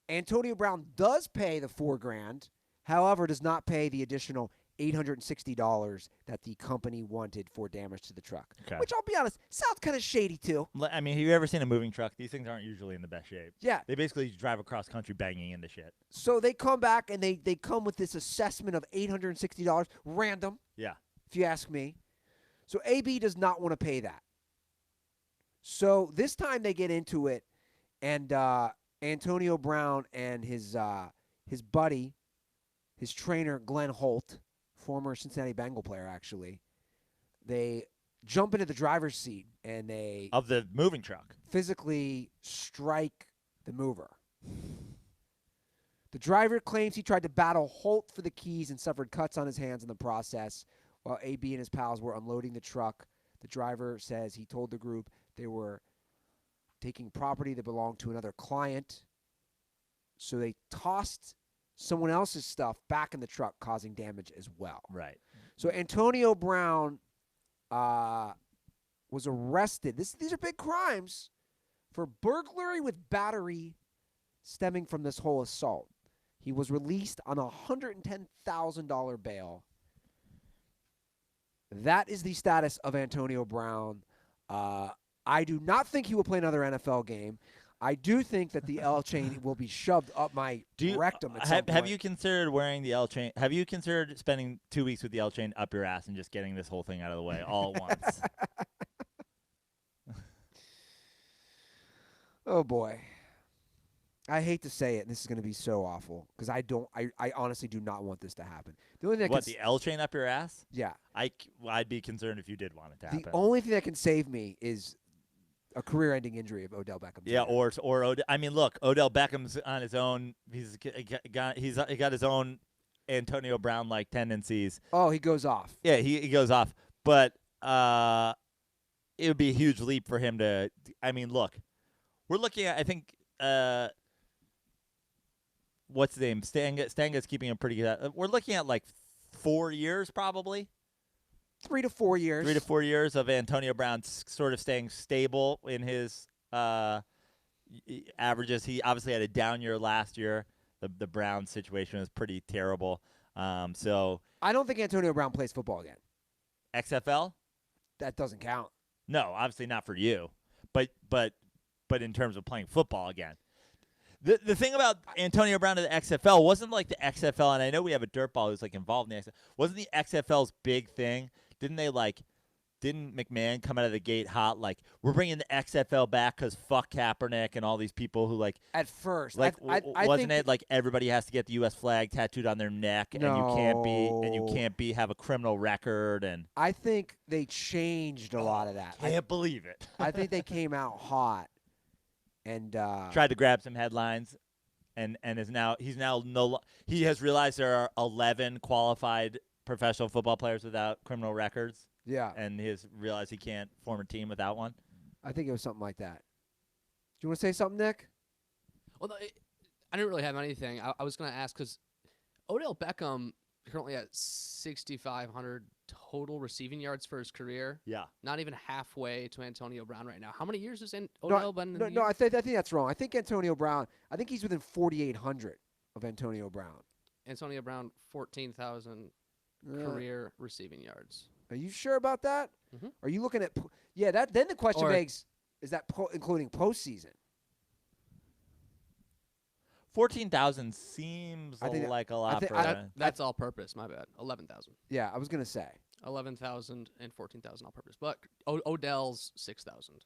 Antonio Brown does pay the $4,000, however, does not pay the additional $860 that the company wanted for damage to the truck. Okay. Which, I'll be honest, sounds kind of shady too. I mean, have you ever seen a moving truck? These things aren't usually in the best shape. Yeah. They basically drive across country banging into shit. So they come back and they come with this assessment of $860, random, Yeah. if you ask me. So AB does not want to pay that. So this time they get into it, and Antonio Brown and his buddy, his trainer Glenn Holt, former Cincinnati Bengal player actually, they jump into the driver's seat and they Of the moving truck. physically strike the mover. The driver claims he tried to battle Holt for the keys and suffered cuts on his hands in the process. While AB and his pals were unloading the truck, the driver says he told the group they were taking property that belonged to another client. So they tossed someone else's stuff back in the truck, causing damage as well. Right. So Antonio Brown was arrested. These are big crimes for burglary with battery stemming from this whole assault. He was released on a $110,000 bail. That is the status of Antonio Brown. I do not think he will play another NFL game. I do think that the L chain will be shoved up my rectum at some point. Have you considered wearing the L chain? Have you considered spending 2 weeks with the L chain up your ass and just getting this whole thing out of the way all at once? Oh, boy. I hate to say it, and this is going to be so awful, because I honestly do not want this to happen. The only thing The L chain up your ass? Yeah. I'd be concerned if you did want it to happen. The only thing that can save me is a career-ending injury of Odell Beckham. Yeah, or I mean, look, Odell Beckham's on his own. He's got his own Antonio Brown-like tendencies. Oh, he goes off. Yeah, he goes off. But it would be a huge leap for him to. I mean, look, we're looking at. I think what's his name? Stanga's keeping him pretty good. We're looking at like 4 years, probably. 3 to 4 years. 3 to 4 years of Antonio Brown sort of staying stable in his averages. He obviously had a down year last year. The Brown situation was pretty terrible. So I don't think Antonio Brown plays football again. XFL? That doesn't count. No, obviously not for you. But in terms of playing football again. The thing about Antonio Brown to the XFL wasn't like the XFL, and I know we have a dirtball who's like involved in the XFL. Wasn't the XFL's big thing? Didn't McMahon come out of the gate hot like, we're bringing the XFL back because fuck Kaepernick and all these people who like at first like I wasn't think it like everybody has to get the U.S. flag tattooed on their neck and you can't have a criminal record and I think they changed a lot of that. I can't believe it. I think they came out hot and tried to grab some headlines and he has realized there are 11 qualified professional football players without criminal records. Yeah. And he has realized he can't form a team without one. I think it was something like that. Do you want to say something, Nick? Well, I didn't really have anything. I was going to ask because Odell Beckham currently at 6,500 total receiving yards for his career. Yeah. Not even halfway to Antonio Brown right now. How many years has Odell been in the No, I think that's wrong. I think Antonio Brown, he's within 4,800 of Antonio Brown. Antonio Brown, 14,000 career receiving yards. Are you sure about that? Mm-hmm. Are you looking at then the question begs, is that including postseason? 14,000 seems like a lot for that's all purpose, my bad. 11,000. Yeah, I was going to say 11,000 and 14,000 all purpose. But Odell's 6,000.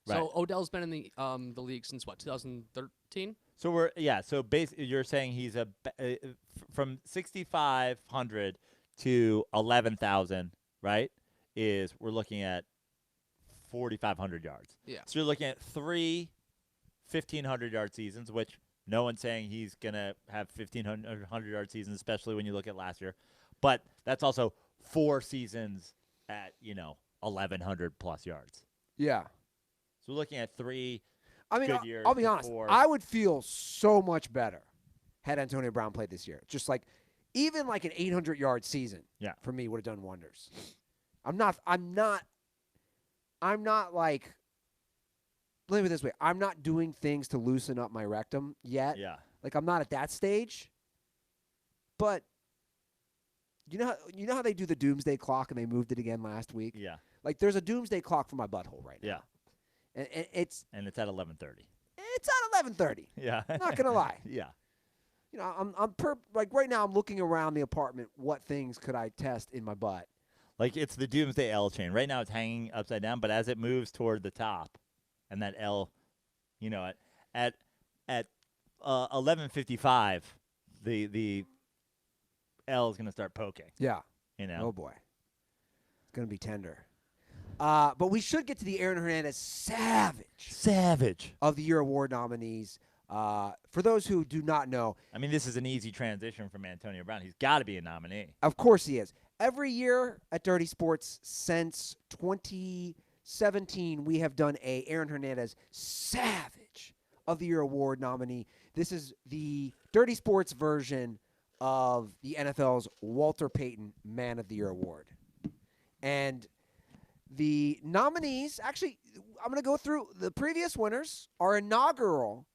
Right. So Odell's been in the league since what, 2013? So so basically you're saying he's from 6,500 to 11,000, right? We're looking at 4,500 yards. Yeah. So you're looking at 3 1,500-yard seasons, which no one's saying he's going to have 1,500-yard seasons, especially when you look at last year. But that's also 4 seasons at, 1,100-plus yards. Yeah. So So we're looking at 3 I mean, good years. I'll be honest. before- I would feel so much better had Antonio Brown played this year. Just like even like an 800-yard season. Yeah. For me would have done wonders. I'm not like, let me put it this way. I'm not doing things to loosen up my rectum yet. Yeah. Like I'm not at that stage. But you know how they do the doomsday clock and they moved it again last week? Yeah. Like there's a doomsday clock for my butthole right now. Yeah. And it's And it's at 11:30. at 11:30. Yeah. Not gonna lie. Yeah. You know, like right now I'm looking around the apartment. What things could I test in my butt? Like it's the doomsday L chain. Right now it's hanging upside down, but as it moves toward the top, and that L, at 11:55, the L is gonna start poking. Yeah. Oh boy, it's gonna be tender. But we should get to the Aaron Hernandez Savage of the Year award nominees. For those who do not know, I mean, this is an easy transition from Antonio Brown. He's got to be a nominee. of course he is. Every year at Dirty Sports since 2017, we have done a Aaron Hernandez Savage of the Year award nominee. This is the Dirty Sports version of the NFL's Walter Payton Man of the Year award. And the nominees, actually, I'm going to go through the previous winners. Our inaugural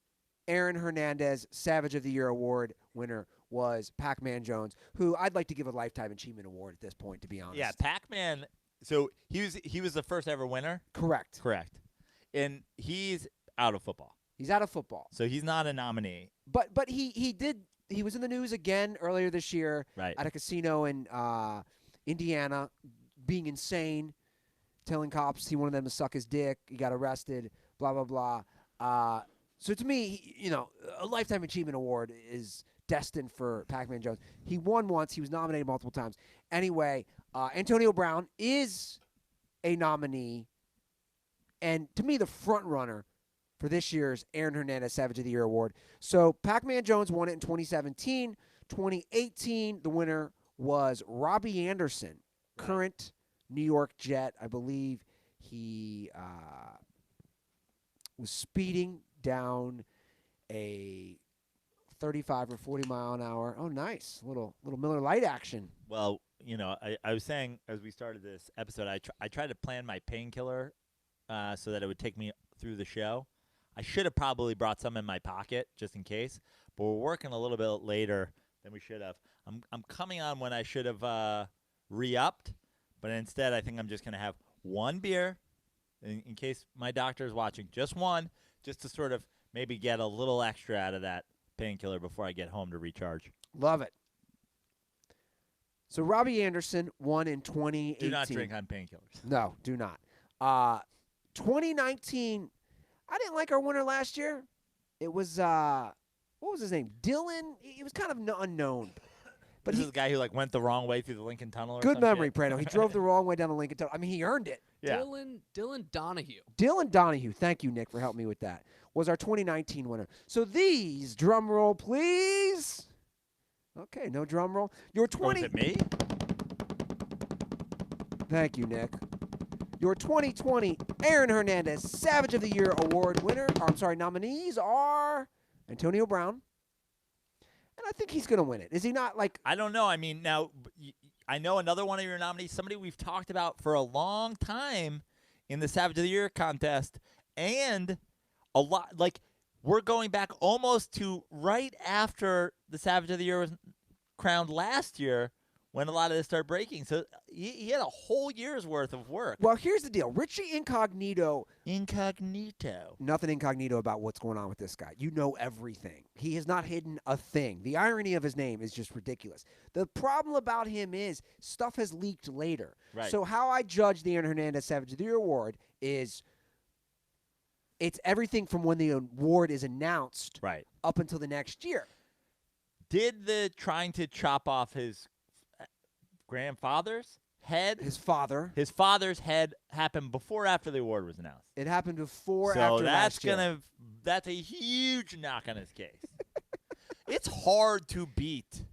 Aaron Hernandez Savage of the Year award winner was Pac-Man Jones, who I'd like to give a Lifetime Achievement Award at this point, to be honest. Yeah, Pac-Man. So he was the first ever winner. Correct. And he's out of football. He's out of football. So he's not a nominee. But he was in the news again earlier this year at a casino in Indiana, being insane, telling cops he wanted them to suck his dick. He got arrested, blah, blah, blah. So to me, a Lifetime Achievement Award is destined for Pac-Man Jones. He won once. He was nominated multiple times. Anyway, Antonio Brown is a nominee, and to me, the front runner for this year's Aaron Hernandez Savage of the Year award. So Pac-Man Jones won it in 2017. 2018, the winner was Robbie Anderson, current New York Jet. I believe he was speeding down a 35 or 40 mile an hour. Oh, nice. Little Miller Lite action. Well, I was saying as we started this episode, I tried to plan my painkiller so that it would take me through the show. I should have probably brought some in my pocket just in case, but we're working a little bit later than we should have. I'm coming on when I should have re-upped, but instead I think I'm just going to have one beer in case my doctor is watching, just one, just to sort of maybe get a little extra out of that painkiller before I get home to recharge. Love it. So Robbie Anderson won in 2018. Do not drink on painkillers. No, do not. 2019, I didn't like our winner last year. It was, what was his name? Dylan. He was kind of unknown. But This is the guy who went the wrong way through the Lincoln Tunnel or good some memory, shit? Prano. He drove the wrong way down the Lincoln Tunnel. I mean, he earned it. Yeah. Dylan Donahue. Dylan Donahue, thank you, Nick, for helping me with that, was our 2019 winner. So these, drum roll, please. Okay, no drum roll. Your Oh, is it me? Thank you, Nick. Your 2020 Aaron Hernandez Savage of the Year award nominees are Antonio Brown. And I think he's going to win it. Is he not like... I don't know. I mean, now, I know another one of your nominees, somebody we've talked about for a long time in the Savage of the Year contest, and a lot, we're going back almost to right after the Savage of the Year was crowned last year when a lot of this started breaking. So he had a whole year's worth of work. Well, here's the deal. Richie Incognito. Incognito. Nothing incognito about what's going on with this guy. You know everything. He has not hidden a thing. The irony of his name is just ridiculous. The problem about him is stuff has leaked later. Right. So how I judge the Aaron Hernandez Savage of the Year award is it's everything from when the award is announced Right. up until the next year. Did the trying to chop off his grandfather's head, His father's head happened before or after the award was announced? It happened before So after that's last year. that's a huge knock on his case. It's hard to beat.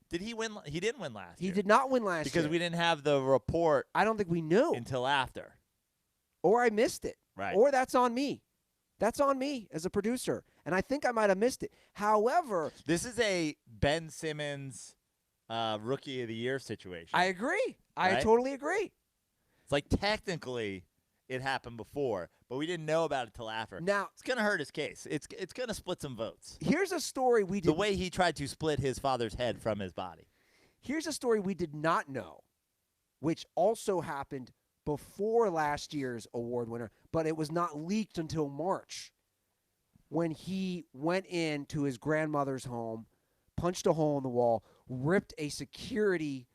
Did he win? He didn't win last He year. did not win last year. Because we didn't have the report I don't think we knew. until after. Or I missed it. Right. Or that's on me. That's on me as a producer. And I think I might have missed it. However, This is a Ben Simmons Rookie of the Year situation. I agree. I Right? totally agree. It's like technically it happened before, but we didn't know about it till after. Now, It's going to hurt his case. It's going to split some votes. here's a story we did The way he tried to split his father's head from his body. Here's a story we did not know, which also happened before last year's award winner, but it was not leaked until March when he went into his grandmother's home, punched a hole in the wall, ripped a security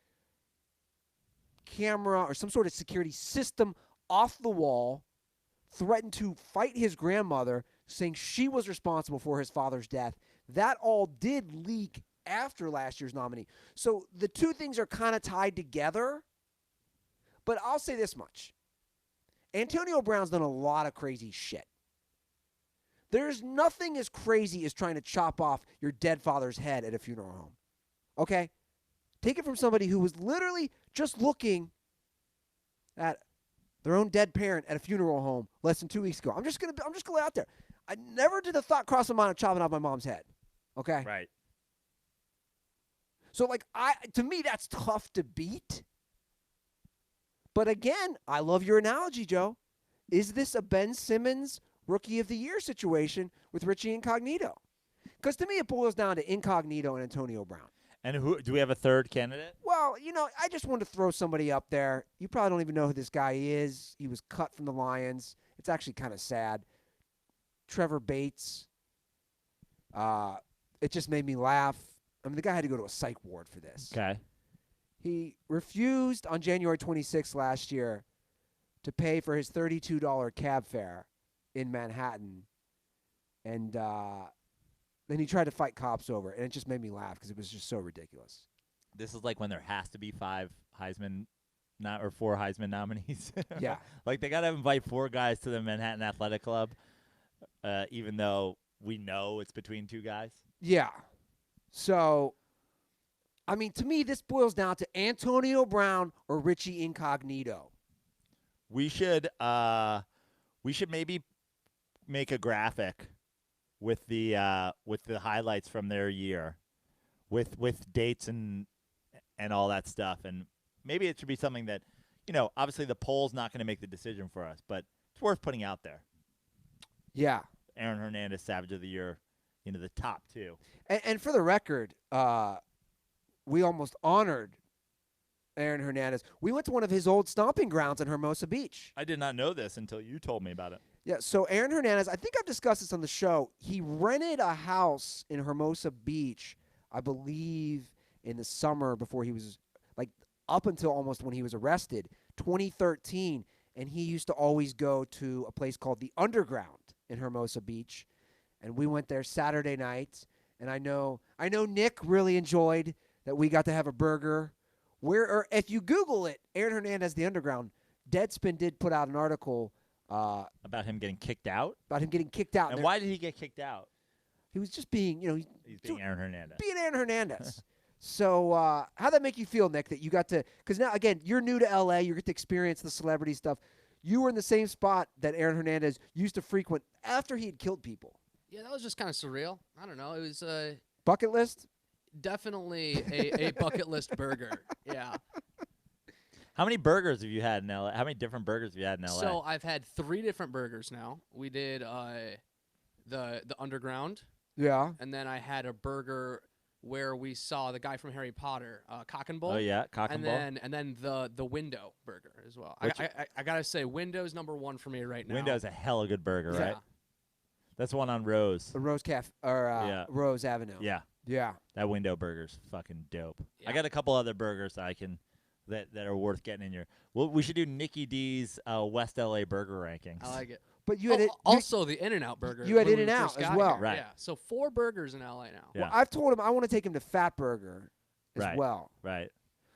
camera or some sort of security system off the wall, threatened to fight his grandmother, saying she was responsible for his father's death. That all did leak after last year's nominee. So the two things are kind of tied together. But I'll say this much. Antonio Brown's done a lot of crazy shit. There's nothing as crazy as trying to chop off your dead father's head at a funeral home. Okay? Take it from somebody who was literally just looking at their own dead parent at a funeral home less than 2 weeks ago. I'm just gonna lay out there. I never did the thought cross my mind of chopping off my mom's head. Okay? Right. So to me that's tough to beat. But again, I love your analogy, Joe. Is this a Ben Simmons Rookie of the Year situation with Richie Incognito? Because to me, it boils down to Incognito and Antonio Brown. And who do we have a third candidate? Well, I just wanted to throw somebody up there. You probably don't even know who this guy is. He was cut from the Lions. It's actually kind of sad. Trevor Bates. It just made me laugh. I mean, the guy had to go to a psych ward for this. Okay. He refused on January 26th last year to pay for his $32 cab fare in Manhattan. And then he tried to fight cops over it, and it just made me laugh because it was just so ridiculous. This is like when there has to be 4 Heisman nominees. Yeah. Like they got to invite 4 guys to the Manhattan Athletic Club, even though we know it's between 2 guys. Yeah. So, I mean, to me, this boils down to Antonio Brown or Richie Incognito. We should maybe make a graphic with the highlights from their year, with dates and all that stuff, and maybe it should be something that, obviously the poll's not going to make the decision for us, but it's worth putting out there. Yeah. Aaron Hernandez, Savage of the Year, the top 2. And for the record, we almost honored Aaron Hernandez. We went to one of his old stomping grounds in Hermosa Beach. I did not know this until you told me about it. Yeah, so Aaron Hernandez, I think I've discussed this on the show. He rented a house in Hermosa Beach, I believe, in the summer before he was, up until almost when he was arrested, 2013. And he used to always go to a place called the Underground in Hermosa Beach. And we went there Saturday night. And I know Nick really enjoyed that we got to have a burger. Or if you Google it, Aaron Hernandez, the Underground, Deadspin did put out an article About him getting kicked out? about him getting kicked out. And why did he get kicked out? He was just being, He's being Aaron Hernandez. being Aaron Hernandez. So how'd that make you feel, Nick, that you got to – because now, again, you're new to L.A. You get to experience the celebrity stuff. You were in the same spot that Aaron Hernandez used to frequent after he had killed people. Yeah, that was just kind of surreal. I don't know. It was Bucket list? definitely a bucket list burger. Yeah. How many burgers have you had in L.A.? How many different burgers have you had in L.A.? So I've had 3 different burgers now. We did the Underground, Yeah. and then I had a burger where we saw the guy from Harry Potter, Cock and Bull. Oh, yeah, Cock and Bull. And then the Window burger as well. Which- I gotta say, Window's #1 for me right now. Window's a hella good burger, Yeah. right? That's the one on Rose. The Rose Cafe or Yeah. Rose Avenue. Yeah, Yeah. that Window burger's fucking dope. Yeah. I got a couple other burgers that are worth getting in your. Well, we should do Nikki D's West LA burger rankings. I like it. But you had it. Also, the In-N-Out burger. you had when we In-N-Out first as got well. here. Right. Yeah. So 4 burgers in LA now. Yeah. Well, I've told him I want to take him to Fat Burger as Right. well. Right.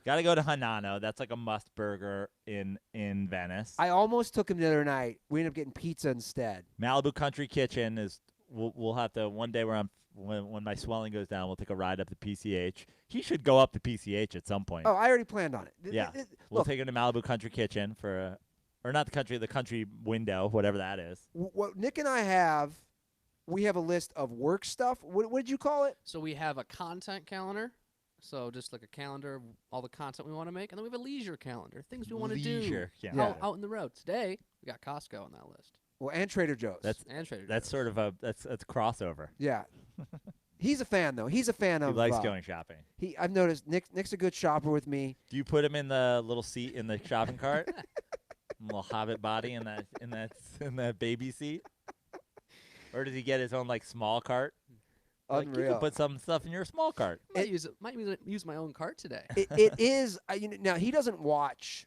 Got to go to Hanano. That's like a must burger in Venice. I almost took him the other night. We ended up getting pizza instead. Malibu Country Kitchen is. We'll have to one day when my swelling goes down, we'll take a ride up to PCH. He should go up to PCH at some point. Oh, I already planned on it. Yeah. We'll Look, take him to Malibu Country Kitchen for or not the country window, whatever that is. What Nick and I have, we have a list of work stuff. What did you call it? So we have a content calendar. So just like a calendar of all the content we want to make. And then we have a leisure calendar, things we want to do Leisure, yeah. out in the road. Today, we got Costco on that list. Well, and Trader Joe's. And Trader That's Joe's. sort of that's crossover. Yeah. He's a fan, though. He's a fan He of. likes going shopping. I've noticed Nick's a good shopper with me. Do you put him in the little seat in the shopping cart? Little hobbit body in that baby seat? Or does he get his own like small cart? Like, you Unreal. can put some stuff in your small cart. Might use my own cart today. It is. Now he doesn't watch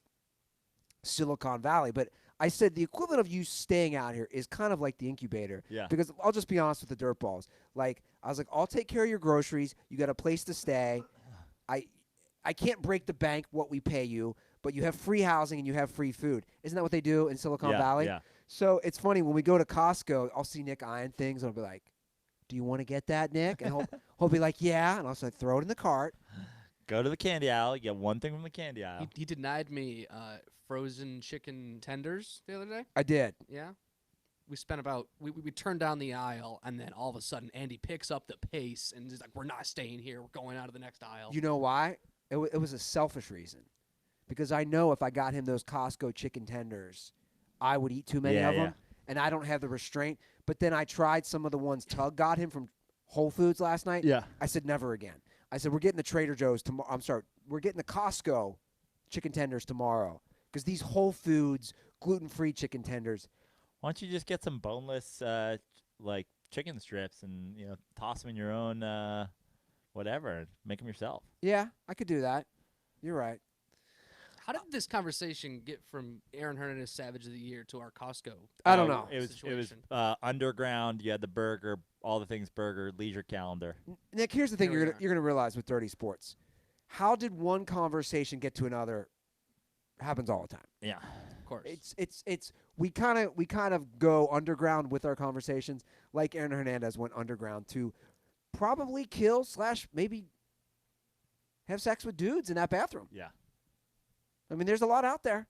Silicon Valley, but I said the equivalent of you staying out here is kind of like the incubator. Yeah. Because I'll just be honest with the dirt balls. Like I was like, I'll take care of your groceries. You got a place to stay. I can't break the bank what we pay you, but you have free housing and you have free food. Isn't that what they do in Silicon Valley? Yeah. So it's funny when we go to Costco, I'll see Nick eyeing things and I'll be like, "Do you want to get that, Nick?" And he'll be like, "Yeah," and I'll say, "Throw it in the cart." Go to the candy aisle. You get one thing from the candy aisle. He denied me frozen chicken tenders the other day. I did. Yeah. We spent about we turned down the aisle, and then all of a sudden Andy picks up the pace and is like, "We're not staying here. We're going out of the next aisle." You know why? It was a selfish reason. Because I know if I got him those Costco chicken tenders, I would eat too many of them, and I don't have the restraint. But then I tried some of the ones Tug got him from Whole Foods last night. Yeah. I said, never again. I said, we're getting the Trader Joe's tomorrow. I'm sorry. We're getting the Costco chicken tenders tomorrow. Because these Whole Foods gluten-free chicken tenders. Why don't you just get some boneless like chicken strips and toss them in your own whatever and make them yourself? Yeah, I could do that. You're right. How did this conversation get from Aaron Hernandez Savage of the Year to our Costco? I don't know. It was situation? underground. You had the burger, all the things burger, leisure calendar. Nick, here's the thing Here we you're gonna realize with Dirty Sports. How did one conversation get to another? Happens all the time. Yeah. Of course. It's we kind of go underground with our conversations, like Aaron Hernandez went underground to probably kill / maybe have sex with dudes in that bathroom. Yeah. I mean, there's a lot out there.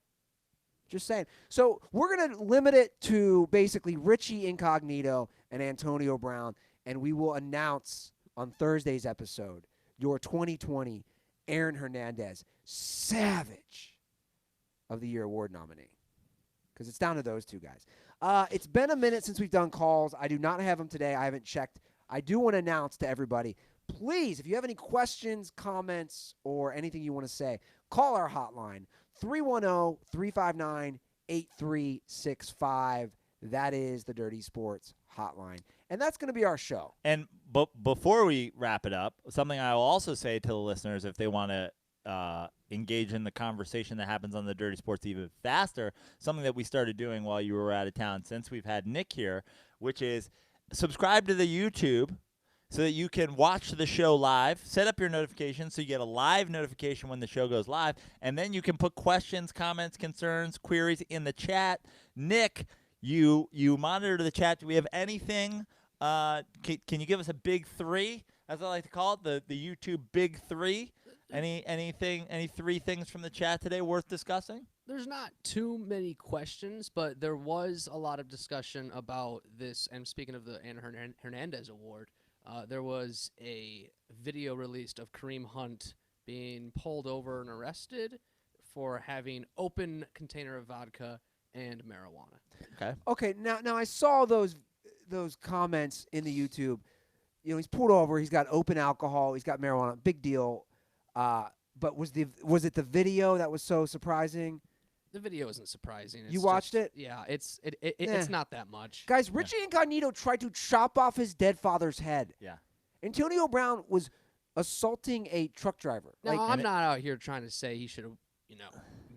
Just saying. So we're going to limit it to basically Richie Incognito and Antonio Brown, and we will announce on Thursday's episode your 2020 Aaron Hernandez Savage of the Year award nominee. Because it's down to those two guys. It's been a minute since we've done calls. I do not have them today. I haven't checked. I do want to announce to everybody, please, if you have any questions, comments, or anything you want to say, call our hotline, 310-359-8365. That is the Dirty Sports hotline. And that's going to be our show. And before we wrap it up, something I will also say to the listeners if they want to engage in the conversation that happens on the Dirty Sports even faster, something that we started doing while you were out of town since we've had Nick here, which is subscribe to the YouTube so that you can watch the show live, set up your notifications so you get a live notification when the show goes live, and then you can put questions, comments, concerns, queries in the chat. Nick, you monitor the chat. Do we have anything? Can you give us a big three, as I like to call it, the YouTube big three? Any three things from the chat today worth discussing? There's not too many questions, but there was a lot of discussion about this. And speaking of the Aaron Hernandez Award, there was a video released of Kareem Hunt being pulled over and arrested for having open container of vodka and marijuana. Okay, now I saw those comments in the YouTube. He's pulled over. He's got open alcohol. He's got marijuana. Big deal. But was it the video that was so surprising? The video isn't surprising. You watched it? Yeah, it's not that much. Guys, Richie Incognito tried to chop off his dead father's head. Yeah. Antonio Brown was assaulting a truck driver. Now, I'm not out here trying to say he should have,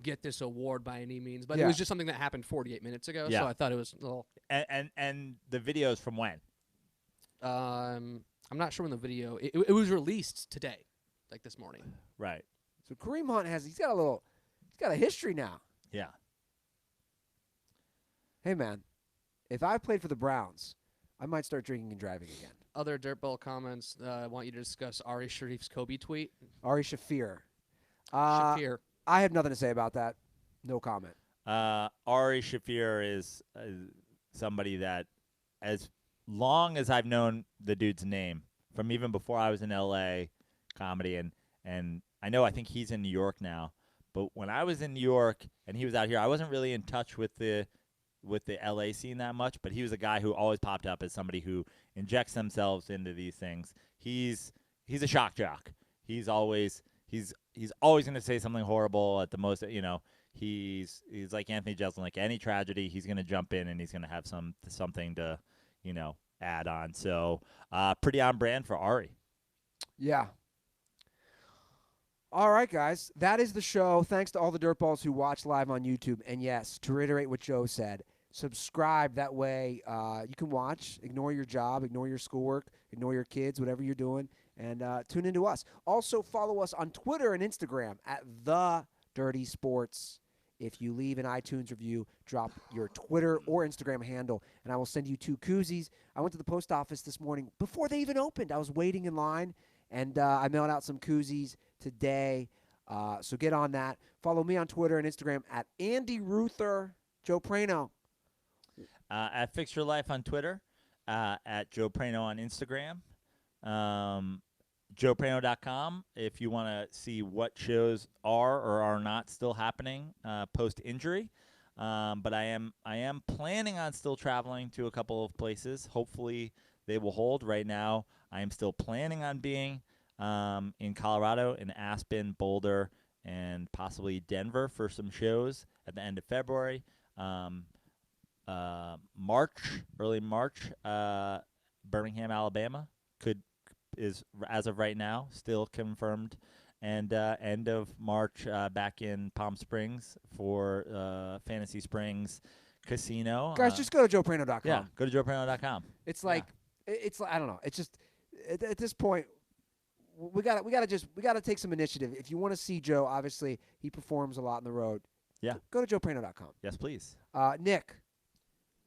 get this award by any means, but Yeah. it was just something that happened 48 minutes ago, Yeah. so I thought it was a little... And the video's from when? I'm not sure when the video... It was released today, like this morning. Right. So Kareem Hunt he's got a history now. Yeah. Hey man, if I played for the Browns, I might start drinking and driving again. Other Dirtball comments, I want you to discuss Ari Sharif's Kobe tweet. Ari Shafir. Shafir. I have nothing to say about that. No comment. Ari Shafir is somebody that, as long as I've known the dude's name, from even before I was in L.A. comedy, and I think he's in New York now. But when I was in New York and he was out here, I wasn't really in touch with the LA scene that much, but he was a guy who always popped up as somebody who injects themselves into these things. He's a shock jock. He's always going to say something horrible at the most, He's like Anthony Jeselnik. Like any tragedy, he's going to jump in and he's going to have something to, add on. So, pretty on brand for Ari. Yeah. All right, guys. That is the show. Thanks to all the dirtballs who watch live on YouTube. And yes, to reiterate what Joe said, subscribe. That way you can watch, ignore your job, ignore your schoolwork, ignore your kids, whatever you're doing, and tune into us. Also, follow us on Twitter and Instagram at The Dirty Sports. If you leave an iTunes review, drop your Twitter or Instagram handle, and I will send you 2 koozies. I went to the post office this morning before they even opened. I was waiting in line, and I mailed out some koozies today. So get on that. Follow me on Twitter and Instagram at Andy Ruther. Joe Prano. At Fix Your Life on Twitter. At Joe Prano on Instagram. JoePrano.com if you want to see what shows are or are not still happening post-injury. But I am planning on still traveling to a couple of places. Hopefully they will hold. Right now I am still planning on being in Colorado, in Aspen, Boulder, and possibly Denver for some shows at the end of February. Early March, Birmingham, Alabama is as of right now still confirmed, and end of March back in Palm Springs for Fantasy Springs Casino. Guys, just go to joeprano.com. Yeah, go to joeprano.com. It's like I don't know. It's just at this point we got to take some initiative. If you want to see Joe, obviously he performs a lot on the road. Yeah. Go to joeprano.com. Yes, please. Nick.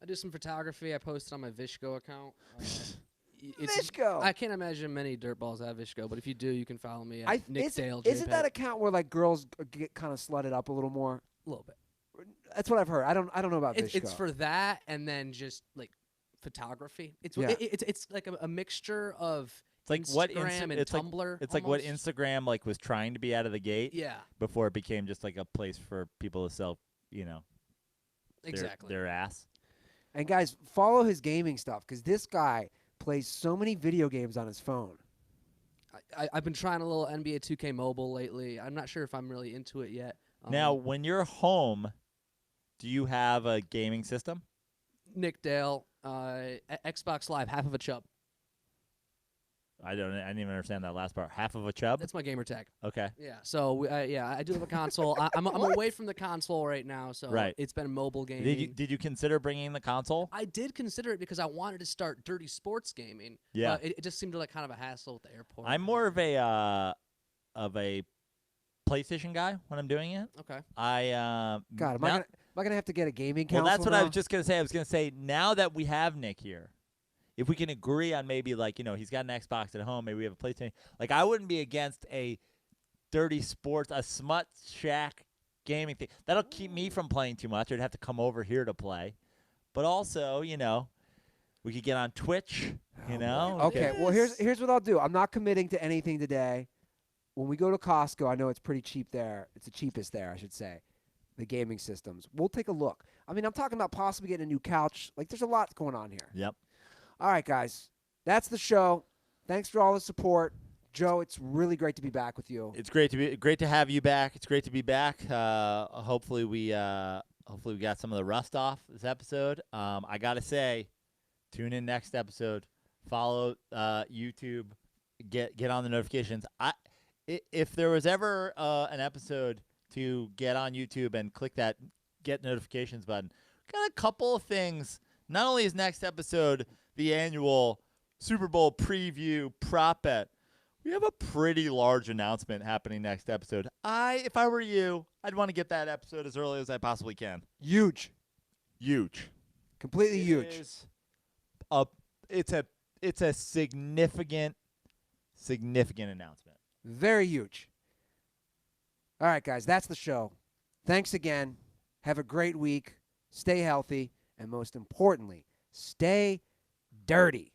I do some photography. I post on my Vishko account. Vishko. I can't imagine many dirtballs have Vishko, but if you do, you can follow me at Nick Dale. Isn't that account where like girls get kind of slutted up a little more? A little bit. That's what I've heard. I don't know about Vishko. It's for that, and then just like photography. It's like a mixture of It's like Instagram what and Tumblr. It's like what Instagram was trying to be out of the gate. Yeah. Before it became just like a place for people to sell, exactly their ass. And guys, follow his gaming stuff because this guy plays so many video games on his phone. I've been trying a little NBA 2K Mobile lately. I'm not sure if I'm really into it yet. Now, when you're home, do you have a gaming system? Nick Dale, Xbox Live, half of a chub. I didn't even understand that last part. Half of a chub? That's my gamer tag. Okay. Yeah. So I do have a console. I'm away from the console right now, so Right. it's been mobile gaming. Did you consider bringing the console? I did consider it because I wanted to start dirty sports gaming. Yeah. It just seemed like kind of a hassle at the airport. I'm more of a PlayStation guy when I'm doing it. Okay. God, am I gonna have to get a gaming console? Well, that's what now? I was just gonna say. I was gonna say now that we have Nick here, if we can agree on maybe he's got an Xbox at home, maybe we have a PlayStation. Like I wouldn't be against a dirty sports, a smut shack gaming thing. That'll keep me from playing too much. I'd have to come over here to play, but also we could get on Twitch. Okay. Well, here's what I'll do. I'm not committing to anything today. When we go to Costco, I know it's pretty cheap there. It's the cheapest there, I should say. The gaming systems. We'll take a look. I mean, I'm talking about possibly getting a new couch. Like, there's a lot going on here. Yep. All right, guys. That's the show. Thanks for all the support. Joe, it's really great to be back with you. It's great to have you back. It's great to be back. Hopefully we got some of the rust off this episode. I gotta say, tune in next episode. Follow YouTube. Get on the notifications. If there was ever an episode to get on YouTube and click that get notifications button, got a couple of things. Not only is next episode the annual Super Bowl preview prop bet, we have a pretty large announcement happening next episode. If I were you, I'd want to get that episode as early as I possibly can. Huge. Completely huge. It's a significant announcement. Very huge. All right, guys. That's the show. Thanks again. Have a great week. Stay healthy. And most importantly, stay dirty.